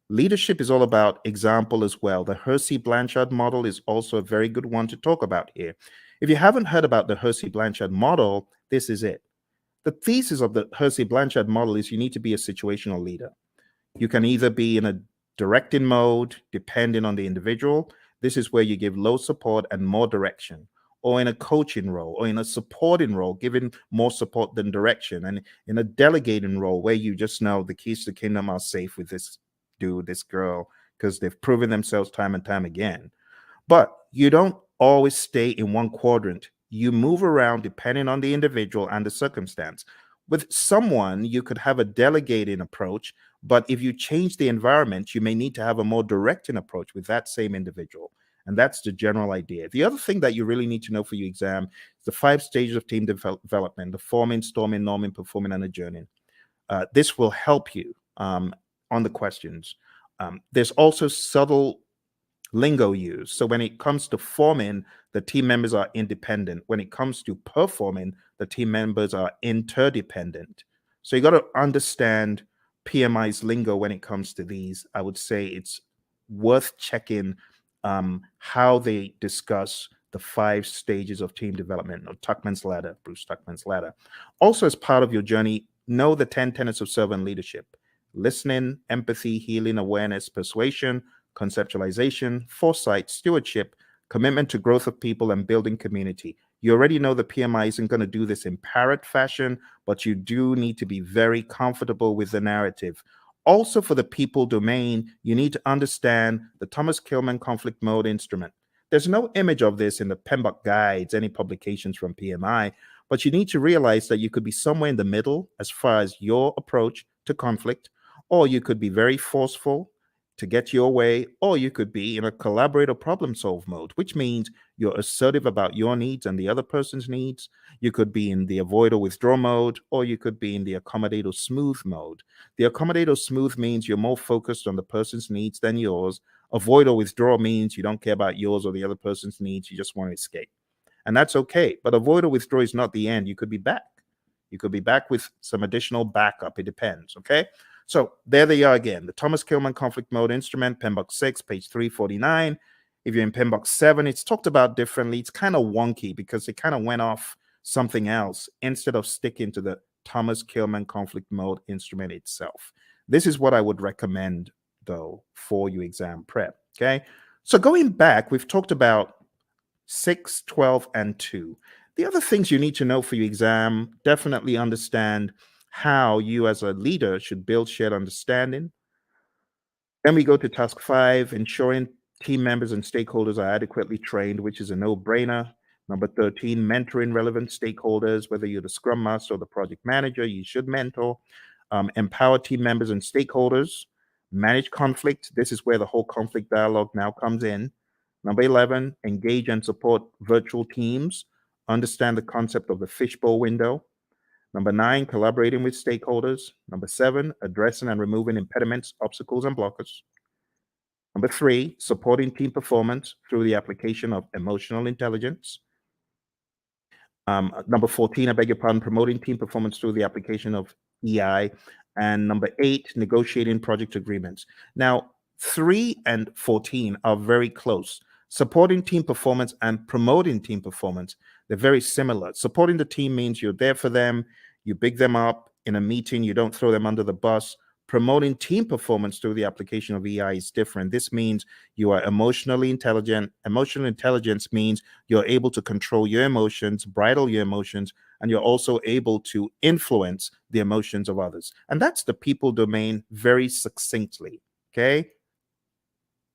Leadership is all about example as well. The Hersey-Blanchard model is also a very good one to talk about here. If you haven't heard about the Hersey-Blanchard model, this is it. The thesis of the Hersey-Blanchard model is you need to be a situational leader. You can either be in a directing mode, depending on the individual. This is where you give low support and more direction, or in a coaching role, or in a supporting role, giving more support than direction, and in a delegating role where you just know the keys to the kingdom are safe with this dude, this girl, because they've proven themselves time and time again. But you don't always stay in one quadrant. You move around depending on the individual and the circumstance. With someone, you could have a delegating approach, but if you change the environment, you may need to have a more directing approach with that same individual. And that's the general idea. The other thing that you really need to know for your exam is the 5 stages of team development: the forming, storming, norming, performing, and adjourning. This will help you on the questions. There's also subtle lingo used. So when it comes to forming, the team members are independent. When it comes to performing, the team members are interdependent. So you got to understand PMI's lingo when it comes to these. I would say it's worth checking how they discuss the 5 stages of team development, or Tuckman's ladder, Bruce Tuckman's ladder. Also, as part of your journey, know the 10 tenets of servant leadership: listening, empathy, healing, awareness, persuasion, conceptualization, foresight, stewardship, commitment to growth of people, and building community. You already know the PMI isn't going to do this in parrot fashion, but you do need to be very comfortable with the narrative. Also, for the people domain, you need to understand the Thomas Kilmann conflict mode instrument. There's no image of this in the PMBOK guides, any publications from PMI, but you need to realize that you could be somewhere in the middle as far as your approach to conflict, or you could be very forceful to get your way, or you could be in a collaborate or problem solve mode, which means you're assertive about your needs and the other person's needs. You could be in the avoid or withdraw mode, or you could be in the accommodate or smooth mode. The accommodate or smooth means you're more focused on the person's needs than yours. Avoid or withdraw means you don't care about yours or the other person's needs. You just want to escape. And that's okay. But avoid or withdraw is not the end. You could be back. You could be back with some additional backup. It depends. Okay. So there they are again. The Thomas Kilmann conflict mode instrument, PMBOK 6, page 349. If you're in PMBOK 7, it's talked about differently. It's kind of wonky because it kind of went off something else instead of sticking to the Thomas Kilmann conflict mode instrument itself. This is what I would recommend, though, for your exam prep. Okay. So going back, we've talked about 6, 12, and 2. The other things you need to know for your exam: definitely understand how you as a leader should build shared understanding. Then we go to task 5, ensuring team members and stakeholders are adequately trained, which is a no-brainer. Number 13, mentoring relevant stakeholders. Whether you're the scrum master or the project manager, you should mentor. Empower team members and stakeholders. Manage conflict. This is where the whole conflict dialogue now comes in. Number 11, engage and support virtual teams. Understand the concept of the fishbowl window. Number 9, collaborating with stakeholders. Number 7, addressing and removing impediments, obstacles, and blockers. Number 3, supporting team performance through the application of emotional intelligence. Number 14, I beg your pardon, promoting team performance through the application of EI. And number 8, negotiating project agreements. Now, 3 and 14 are very close. Supporting team performance and promoting team performance, they're very similar. Supporting the team means you're there for them, you big them up in a meeting, you don't throw them under the bus. Promoting team performance through the application of EI is different. This means you are emotionally intelligent. Emotional intelligence means you're able to control your emotions, bridle your emotions, and you're also able to influence the emotions of others. And that's the people domain very succinctly, okay?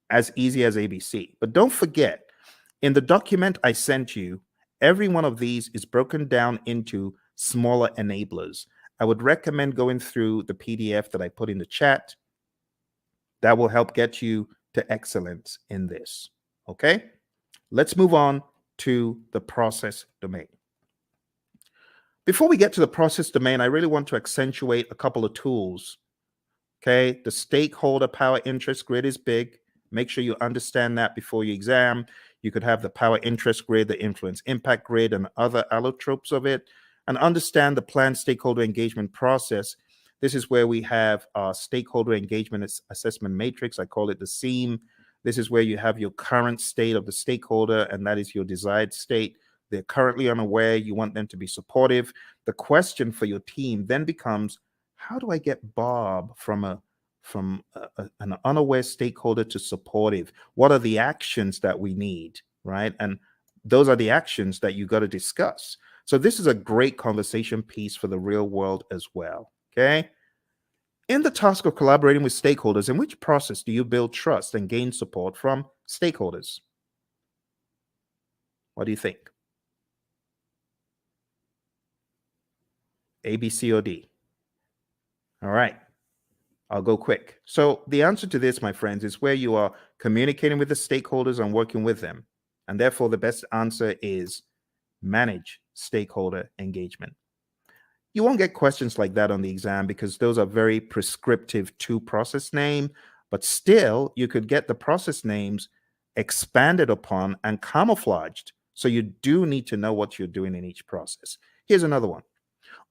As easy as ABC. But don't forget, in the document I sent you, every one of these is broken down into smaller enablers. I would recommend going through the PDF that I put in the chat. That will help get you to excellence in this. Okay, let's move on to the process domain. Before we get to the process domain, I really want to accentuate a couple of tools. Okay, the stakeholder power interest grid is big. Make sure you understand that before your exam. You could have the power interest grid, the influence impact grid, and other allotropes of it, and understand the planned stakeholder engagement process. This is where we have our stakeholder engagement assessment matrix. I call it the SEAM. This is where you have your current state of the stakeholder, and that is your desired state. They're currently unaware. You want them to be supportive. The question for your team then becomes, how do I get Bob from an unaware stakeholder to supportive? What are the actions that we need, right? And those are the actions that you got to discuss. So this is a great conversation piece for the real world as well, okay? In the task of collaborating with stakeholders, in which process do you build trust and gain support from stakeholders? What do you think? A, B, C, or D? All right. I'll go quick. So the answer to this, my friends, is where you are communicating with the stakeholders and working with them. And therefore, the best answer is manage stakeholder engagement. You won't get questions like that on the exam because those are very prescriptive to process name, but still you could get the process names expanded upon and camouflaged. So you do need to know what you're doing in each process. Here's another one.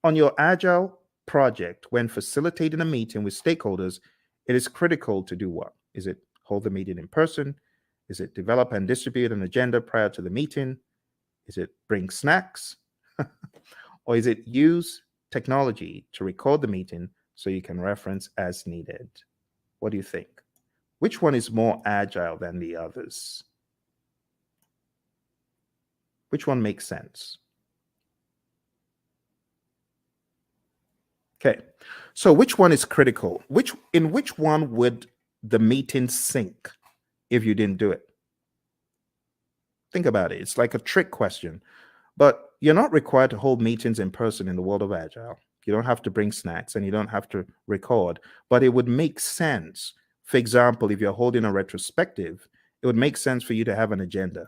On your Agile project, when facilitating a meeting with stakeholders, it is critical to do what? Is it hold the meeting in person? Is it develop and distribute an agenda prior to the meeting? Is it bring snacks? Or is it use technology to record the meeting so you can reference as needed? What do you think? Which one is more agile than the others? Which one makes sense? Okay, so which one is critical? In which one would the meeting sink if you didn't do it? Think about it. It's like a trick question. But you're not required to hold meetings in person in the world of Agile. You don't have to bring snacks and you don't have to record, but it would make sense. For example, if you're holding a retrospective, it would make sense for you to have an agenda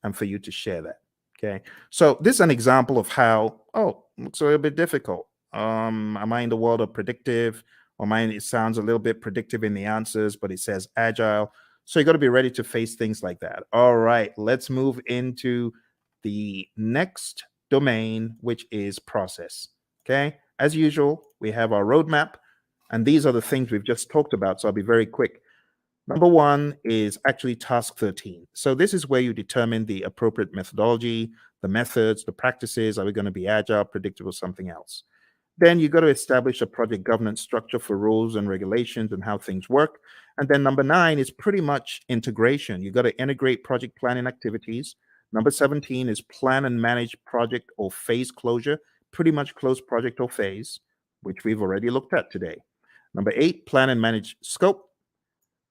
and for you to share that. Okay. So this is an example of how, oh, looks a little bit difficult. Am I in the world of predictive? Or mine, it sounds a little bit predictive in the answers, but it says agile. So you got to be ready to face things like that. All right, let's move into the next domain, which is process. Okay. As usual, we have our roadmap, and these are the things we've just talked about. So I'll be very quick. Number one is actually task 13. So this is where you determine the appropriate methodology, the methods, the practices. Are we going to be agile, predictive, or something else? Then you got to establish a project governance structure for rules and regulations and how things work. And then number 9 is pretty much integration. You got to integrate project planning activities. Number 17 is plan and manage project or phase closure, pretty much close project or phase, which we've already looked at today. Number 8, plan and manage scope.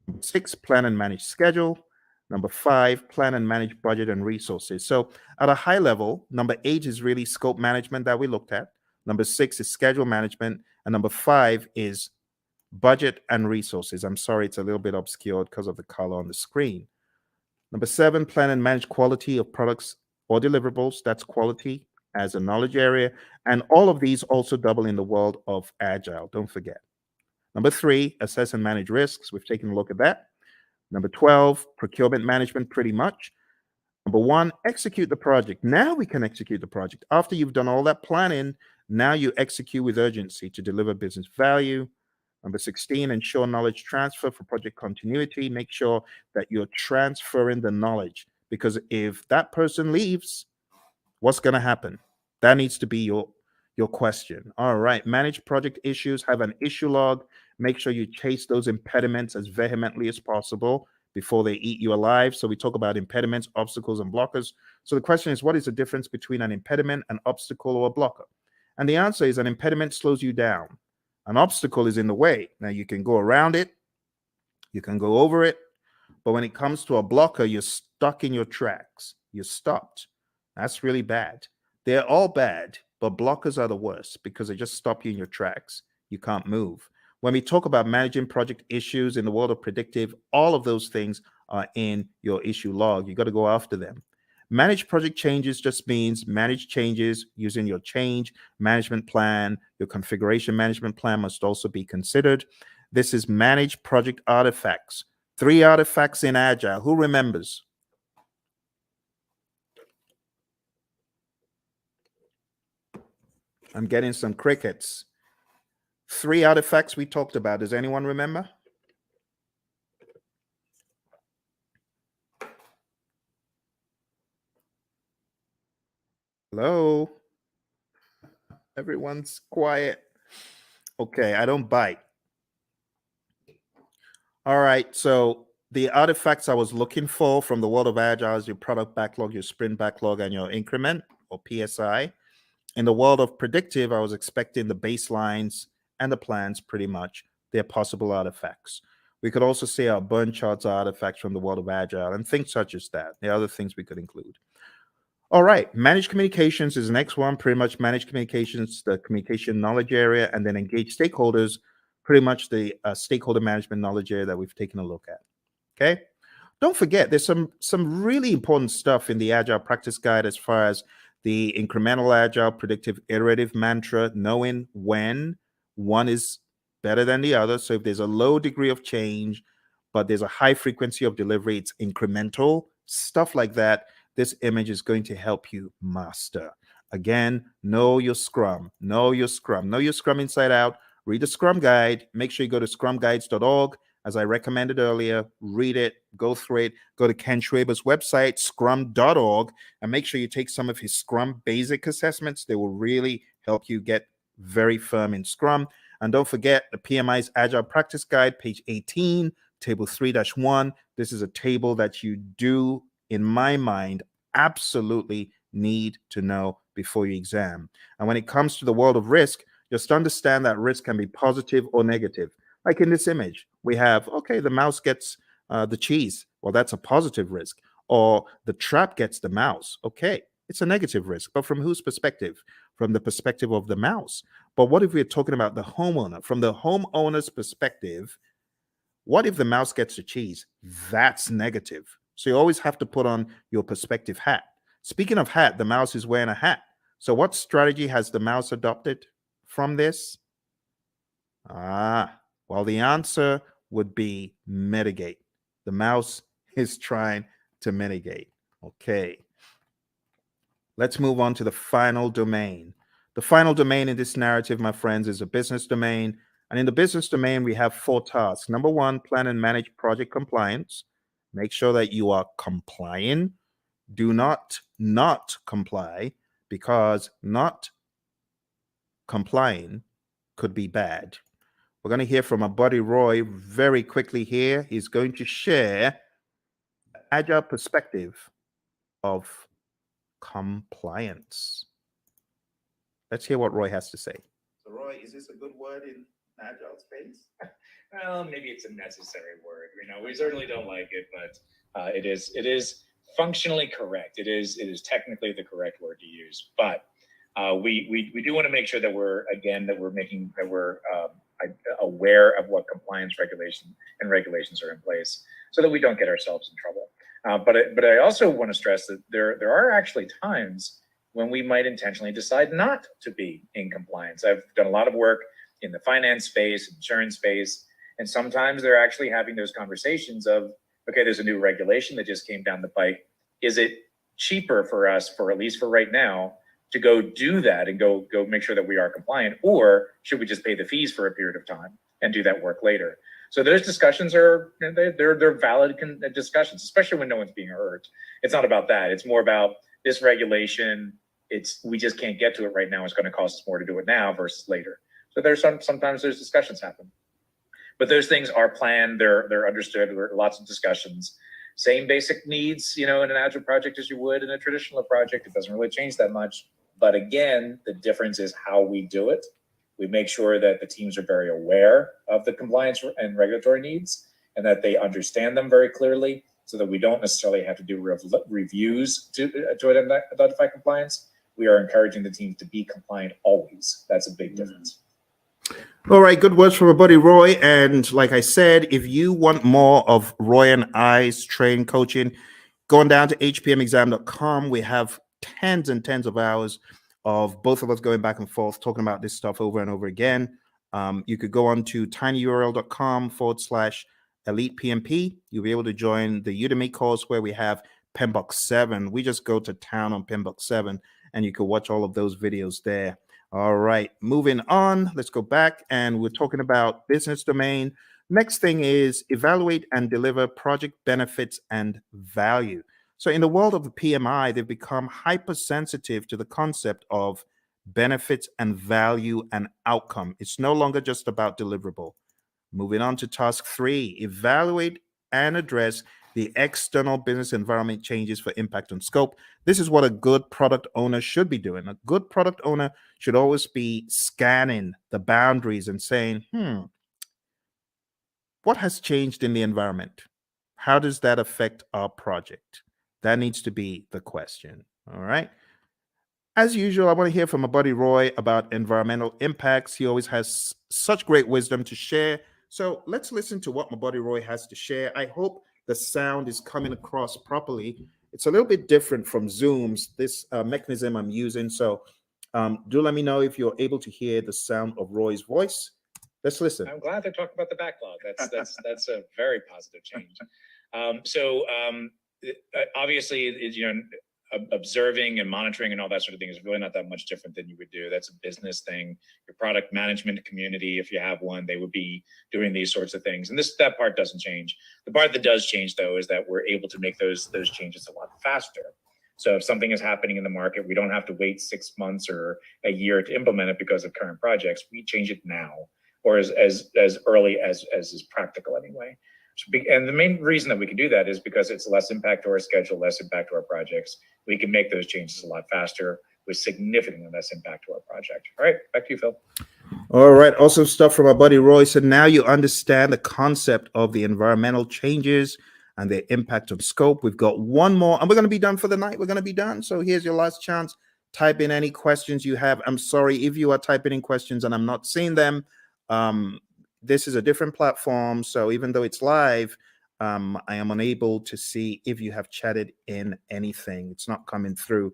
Number 6, plan and manage schedule. Number 5, plan and manage budget and resources. So at a high level, number 8 is really scope management that we looked at. Number 6 is schedule management. And number 5 is budget and resources. I'm sorry, it's a little bit obscured because of the color on the screen. Number 7, plan and manage quality of products or deliverables. That's quality as a knowledge area. And all of these also double in the world of Agile. Don't forget. Number 3, assess and manage risks. We've taken a look at that. Number 12, procurement management, pretty much. Number 1, execute the project. Now we can execute the project. After you've done all that planning, now you execute with urgency to deliver business value. Number 16, ensure knowledge transfer for project continuity. Make sure that you're transferring the knowledge, because if that person leaves, what's going to happen? That needs to be your question. All right, manage project issues, have an issue log. Make sure you chase those impediments as vehemently as possible before they eat you alive. So we talk about impediments, obstacles, and blockers. So the question is, what is the difference between an impediment, an obstacle, or a blocker? And the answer is an impediment slows you down. An obstacle is in the way. Now you can go around it, you can go over it, but when it comes to a blocker, you're stuck in your tracks. You're stopped. That's really bad. They're all bad, but blockers are the worst because they just stop you in your tracks. You can't move. When we talk about managing project issues in the world of predictive, all of those things are in your issue log. You got to go after them. Manage project changes just means manage changes using your change management plan. Your configuration management plan must also be considered. This is manage project artifacts. 3 artifacts in Agile. Who remembers? I'm getting some crickets. 3 artifacts we talked about. Does anyone remember? Hello? Everyone's quiet. Okay, I don't bite. All right, so the artifacts I was looking for from the world of Agile is your product backlog, your sprint backlog, and your increment or PSI. In the world of predictive, I was expecting the baselines and the plans pretty much. They're possible artifacts. We could also say our burn charts are artifacts from the world of Agile and things such as that. There are other things we could include. All right, managed communications is the next one. Pretty much managed communications, the communication knowledge area, and then engage stakeholders pretty much the stakeholder management knowledge area that we've taken a look at. Okay. Don't forget, there's some really important stuff in the Agile Practice Guide as far as the incremental Agile predictive iterative mantra, knowing when one is better than the other. So if there's a low degree of change, but there's a high frequency of delivery, it's incremental, stuff like that. This image is going to help you master. Again, know your Scrum, know your Scrum, know your Scrum inside out. Read the Scrum Guide. Make sure you go to scrumguides.org. As I recommended earlier, read it, go through it, go to Ken Schwaber's website, scrum.org, and make sure you take some of his Scrum basic assessments. They will really help you get very firm in Scrum. And don't forget the PMI's Agile Practice Guide, page 18, table 3-1. This is a table that you do, in my mind, absolutely need to know before your exam. And when it comes to the world of risk, just understand that risk can be positive or negative. Like in this image, we have, okay, the mouse gets the cheese. Well, that's a positive risk. Or the trap gets the mouse. Okay, it's a negative risk. But from whose perspective? From the perspective of the mouse. But what if we're talking about the homeowner? From the homeowner's perspective, what if the mouse gets the cheese? That's negative. So you always have to put on your perspective hat. Speaking of hat, the mouse is wearing a hat. So what strategy has the mouse adopted from this? Well, the answer would be mitigate. The mouse is trying to mitigate. Okay. Let's move on to the final domain. The final domain in this narrative, my friends, is a business domain. And in the business domain, we have 4 tasks. Number 1, plan and manage project compliance. Make sure that you are complying. Do not comply, because not complying could be bad. We're going to hear from our buddy Roy very quickly here. He's going to share an agile perspective of compliance. Let's hear what Roy has to say. So Roy, is this a good word in agile space? Well, maybe it's a necessary word. We certainly don't like it, but it is functionally correct. It is technically the correct word to use. But we do want to make sure that we're aware of what compliance regulations are in place, so that we don't get ourselves in trouble. But I also want to stress that there are actually times when we might intentionally decide not to be in compliance. I've done a lot of work in the finance space, insurance space, and sometimes they're actually having those conversations of, okay, there's a new regulation that just came down the pike. Is it cheaper for us, for at least for right now, to go do that and go make sure that we are compliant, or should we just pay the fees for a period of time and do that work later? So those discussions they're valid discussions, especially when no one's being hurt. It's not about that. It's more about this regulation. We just can't get to it right now. It's going to cost us more to do it now versus later. So sometimes there's discussions happen, but those things are planned. They're understood. There are lots of discussions. Same basic needs, in an Agile project as you would in a traditional project. It doesn't really change that much. But again, the difference is how we do it. We make sure that the teams are very aware of the compliance and regulatory needs, and that they understand them very clearly, so that we don't necessarily have to do reviews to identify compliance. We are encouraging the teams to be compliant always. That's a big difference. All right, good words from our buddy Roy. And like I said, if you want more of Roy and I's training coaching, going down to hpmexam.com, we have tens and tens of hours of both of us going back and forth talking about this stuff over and over again. You could go on to tinyurl.com/elite PMP. You'll be able to join the Udemy course where we have PMBOK 7. We just go to town on PMBOK 7, and you can watch all of those videos there. All right, moving on. Let's go back, and we're talking about business domain. Next thing is evaluate and deliver project benefits and value. So in the world of the PMI, they've become hypersensitive to the concept of benefits and value and outcome. It's no longer just about deliverable. Moving on to task 3, evaluate and address the external business environment changes for impact on scope. This is what a good product owner should be doing. A good product owner should always be scanning the boundaries and saying, what has changed in the environment? How does that affect our project? That needs to be the question. All right. as usual, I want to hear from my buddy Roy about environmental impacts. He always has such great wisdom to share. So let's listen to what my buddy Roy has to share. I hope the sound is coming across properly. It's a little bit different from Zoom's, this mechanism I'm using. So do let me know if you're able to hear the sound of Roy's voice. Let's listen. I'm glad they're talking about the backlog. That's a very positive change. So obviously, observing and monitoring and all that sort of thing is really not that much different than you would do. That's a business thing. Your product management community, if you have one, they would be doing these sorts of things. And that part doesn't change. The part that does change, though, is that we're able to make those changes a lot faster. So if something is happening in the market, we don't have to wait 6 months or a year to implement it because of current projects. We change it now, or as early as is practical anyway. And the main reason that we can do that is because it's less impact to our schedule, less impact to our projects. We can make those changes a lot faster with significantly less impact to our project. All right, back to you, Phil. All right, awesome stuff from our buddy Roy. So now you understand the concept of the environmental changes and their impact on scope. We've got one more, and we're going to be done for the night. We're going to be done. So here's your last chance. Type in any questions you have. I'm sorry if you are typing in questions and I'm not seeing them. This is a different platform, so even though it's live, I am unable to see if you have chatted in anything. It's not coming through.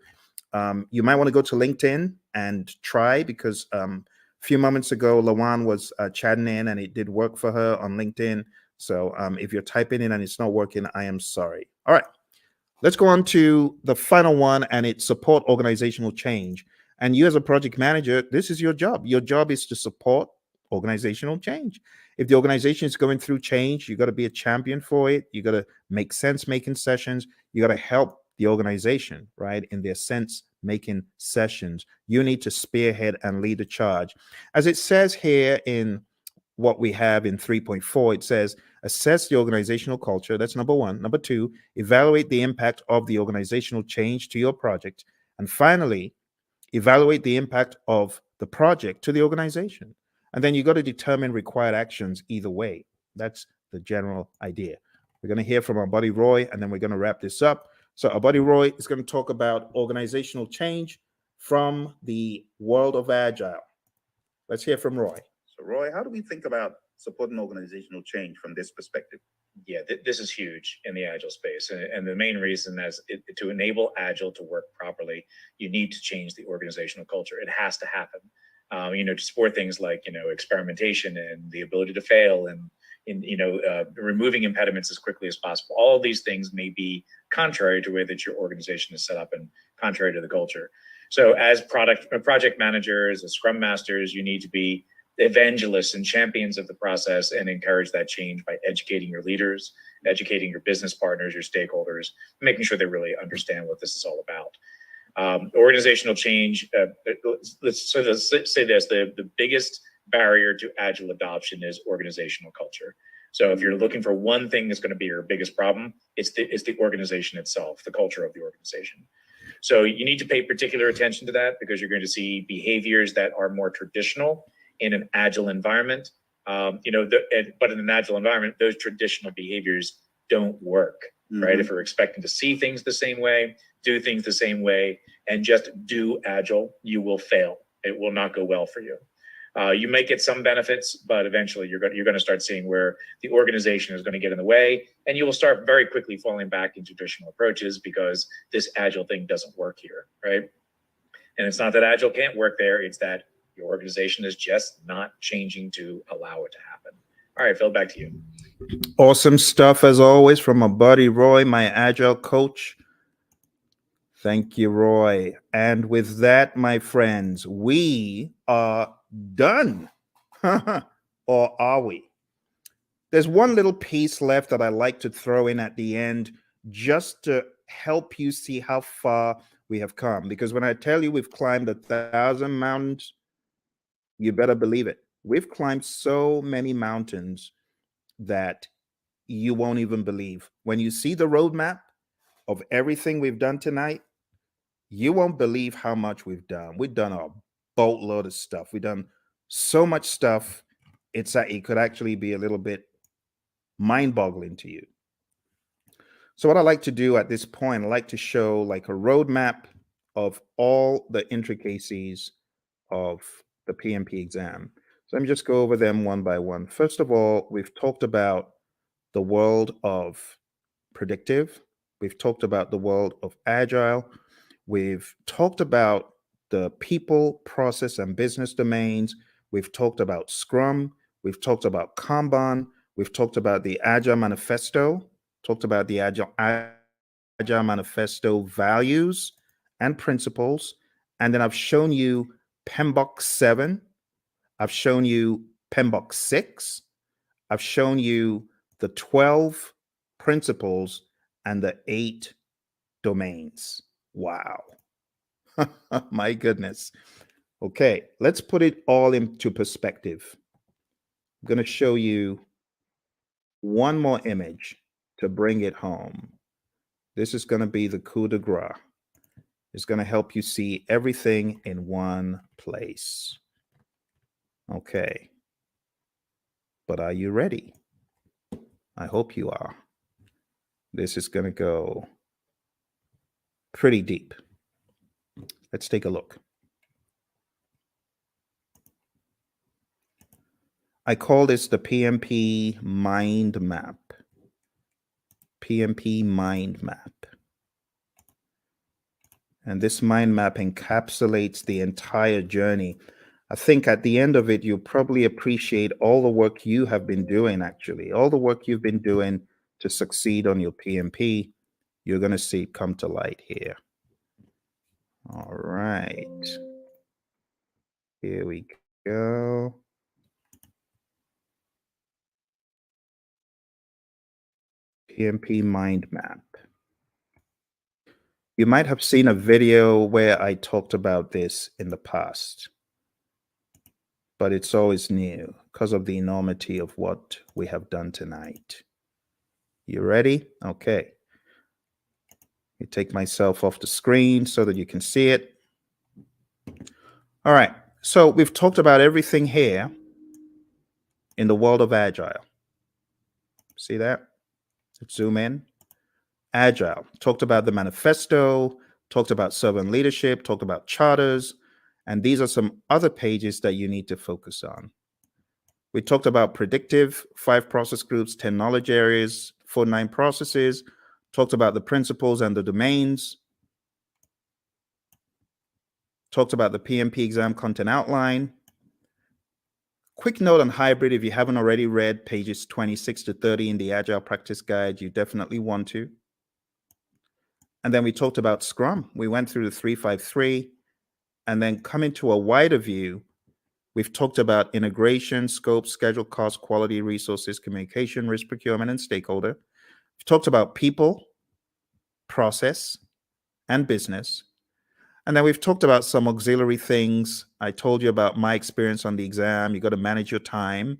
You might want to go to LinkedIn and try, because a few moments ago, Lawan was chatting in and it did work for her on LinkedIn. So if you're typing in and it's not working, I am sorry. All right, let's go on to the final one, and it's support organizational change. And you as a project manager, this is your job. Your job is to support organizational change. If the organization is going through change, you got to be a champion for it. You got to make sense making sessions. You got to help the organization, right, in their sense making sessions. You need to spearhead and lead the charge. As it says here in what we have in 3.4, it says assess the organizational culture. That's number one. Number two, evaluate the impact of the organizational change to your project. And finally, evaluate the impact of the project to the organization. And then you got to determine required actions either way. That's the general idea. We're going to hear from our buddy Roy, and then we're going to wrap this up. So our buddy Roy is going to talk about organizational change from the world of Agile. Let's hear from Roy. So Roy, how do we think about supporting organizational change from this perspective? Yeah, this is huge in the Agile space. And the main reason is to enable Agile to work properly, you need to change the organizational culture. It has to happen. To support things like, experimentation and the ability to fail and removing impediments as quickly as possible. All of these things may be contrary to the way that your organization is set up and contrary to the culture. So as project managers, as Scrum Masters, you need to be evangelists and champions of the process and encourage that change by educating your leaders, educating your business partners, your stakeholders, making sure they really understand what this is all about. Organizational change, let's say this, the biggest barrier to Agile adoption is organizational culture. So if you're looking for one thing that's going to be your biggest problem, it's the organization itself, the culture of the organization. So you need to pay particular attention to that, because you're going to see behaviors that are more traditional in an Agile environment. But in an Agile environment, those traditional behaviors don't work, right? If you're expecting to see things the same way, do things the same way, and just do Agile, you will fail. It will not go well for you. You may get some benefits, but eventually you're going to start seeing where the organization is going to get in the way, and you will start very quickly falling back into traditional approaches because this Agile thing doesn't work here, right? And it's not that Agile can't work there, it's that your organization is just not changing to allow it to happen. All right, Phil, back to you. Awesome stuff as always from my buddy Roy, my Agile coach. Thank you, Roy. And with that, my friends, we are done. Or are we? There's one little piece left that I like to throw in at the end, just to help you see how far we have come. Because when I tell you we've climbed 1,000 mountains, you better believe it. We've climbed so many mountains that you won't even believe. When you see the roadmap of everything we've done tonight, you won't believe how much we've done. We've done a boatload of stuff. We've done so much stuff. It could actually be a little bit mind-boggling to you. So what I like to do at this point, I like to show like a roadmap of all the intricacies of the PMP exam. So let me just go over them one by one. First of all, we've talked about the world of predictive. We've talked about the world of agile. We've talked about the people, process, and business domains. We've talked about Scrum. We've talked about Kanban. We've talked about the Agile Manifesto, talked about the Agile Manifesto values and principles. And then I've shown you PMBOK 7. I've shown you PMBOK 6. I've shown you the 12 principles and the 8 domains. Wow. My goodness. Okay, let's put it all into perspective. I'm going to show you one more image to bring it home. This is going to be the coup de grace. It's going to help you see everything in one place. Okay. But are you ready? I hope you are. This is going to go pretty deep. Let's take a look. I call this the PMP mind map. PMP mind map. And this mind map encapsulates the entire journey. I think at the end of it, you'll probably appreciate all the work you have been doing, actually. All the work you've been doing to succeed on your PMP, you're going to see it come to light here. All right. Here we go. PMP mind map. You might have seen a video where I talked about this in the past, but it's always new because of the enormity of what we have done tonight. You ready? Okay. You take myself off the screen so that you can see it. All right. So we've talked about everything here in the world of Agile. See that? Let's zoom in. Agile. Talked about the manifesto, talked about servant leadership, talked about charters, and these are some other pages that you need to focus on. We talked about predictive, 5 process groups, 10 knowledge areas, 49 processes, talked about the principles and the domains, talked about the PMP exam content outline. Quick note on hybrid, if you haven't already read pages 26 to 30 in the Agile Practice Guide, you definitely want to. And then we talked about Scrum. We went through the 353, and then coming to a wider view, we've talked about integration, scope, schedule, cost, quality, resources, communication, risk, procurement, and stakeholder. We've talked about people, process, and business. And then we've talked about some auxiliary things. I told you about my experience on the exam. You got to manage your time.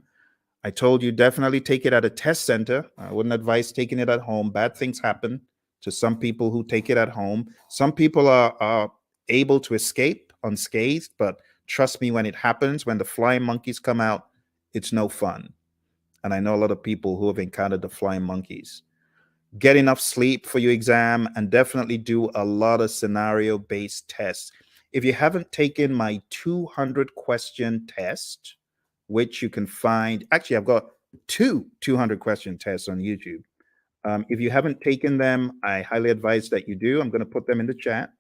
I told you definitely take it at a test center. I wouldn't advise taking it at home. Bad things happen to some people who take it at home. Some people are able to escape unscathed, but trust me, when it happens, when the flying monkeys come out, it's no fun. And I know a lot of people who have encountered the flying monkeys. Get enough sleep for your exam and definitely do a lot of scenario-based tests. If you haven't taken my 200-question test, which you can find, actually, I've got 2 200-question tests on YouTube. If you haven't taken them, I highly advise that you do. I'm going to put them in the chat.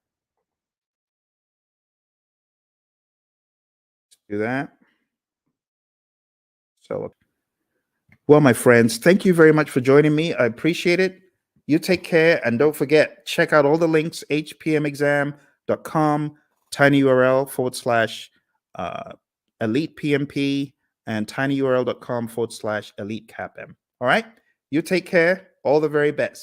Do that. So, well, my friends, thank you very much for joining me. I appreciate it. You take care, and don't forget, check out all the links, hpmexam.com, tinyurl/elite PMP, and tinyurl.com/elite CAPM. All right? You take care. All the very best.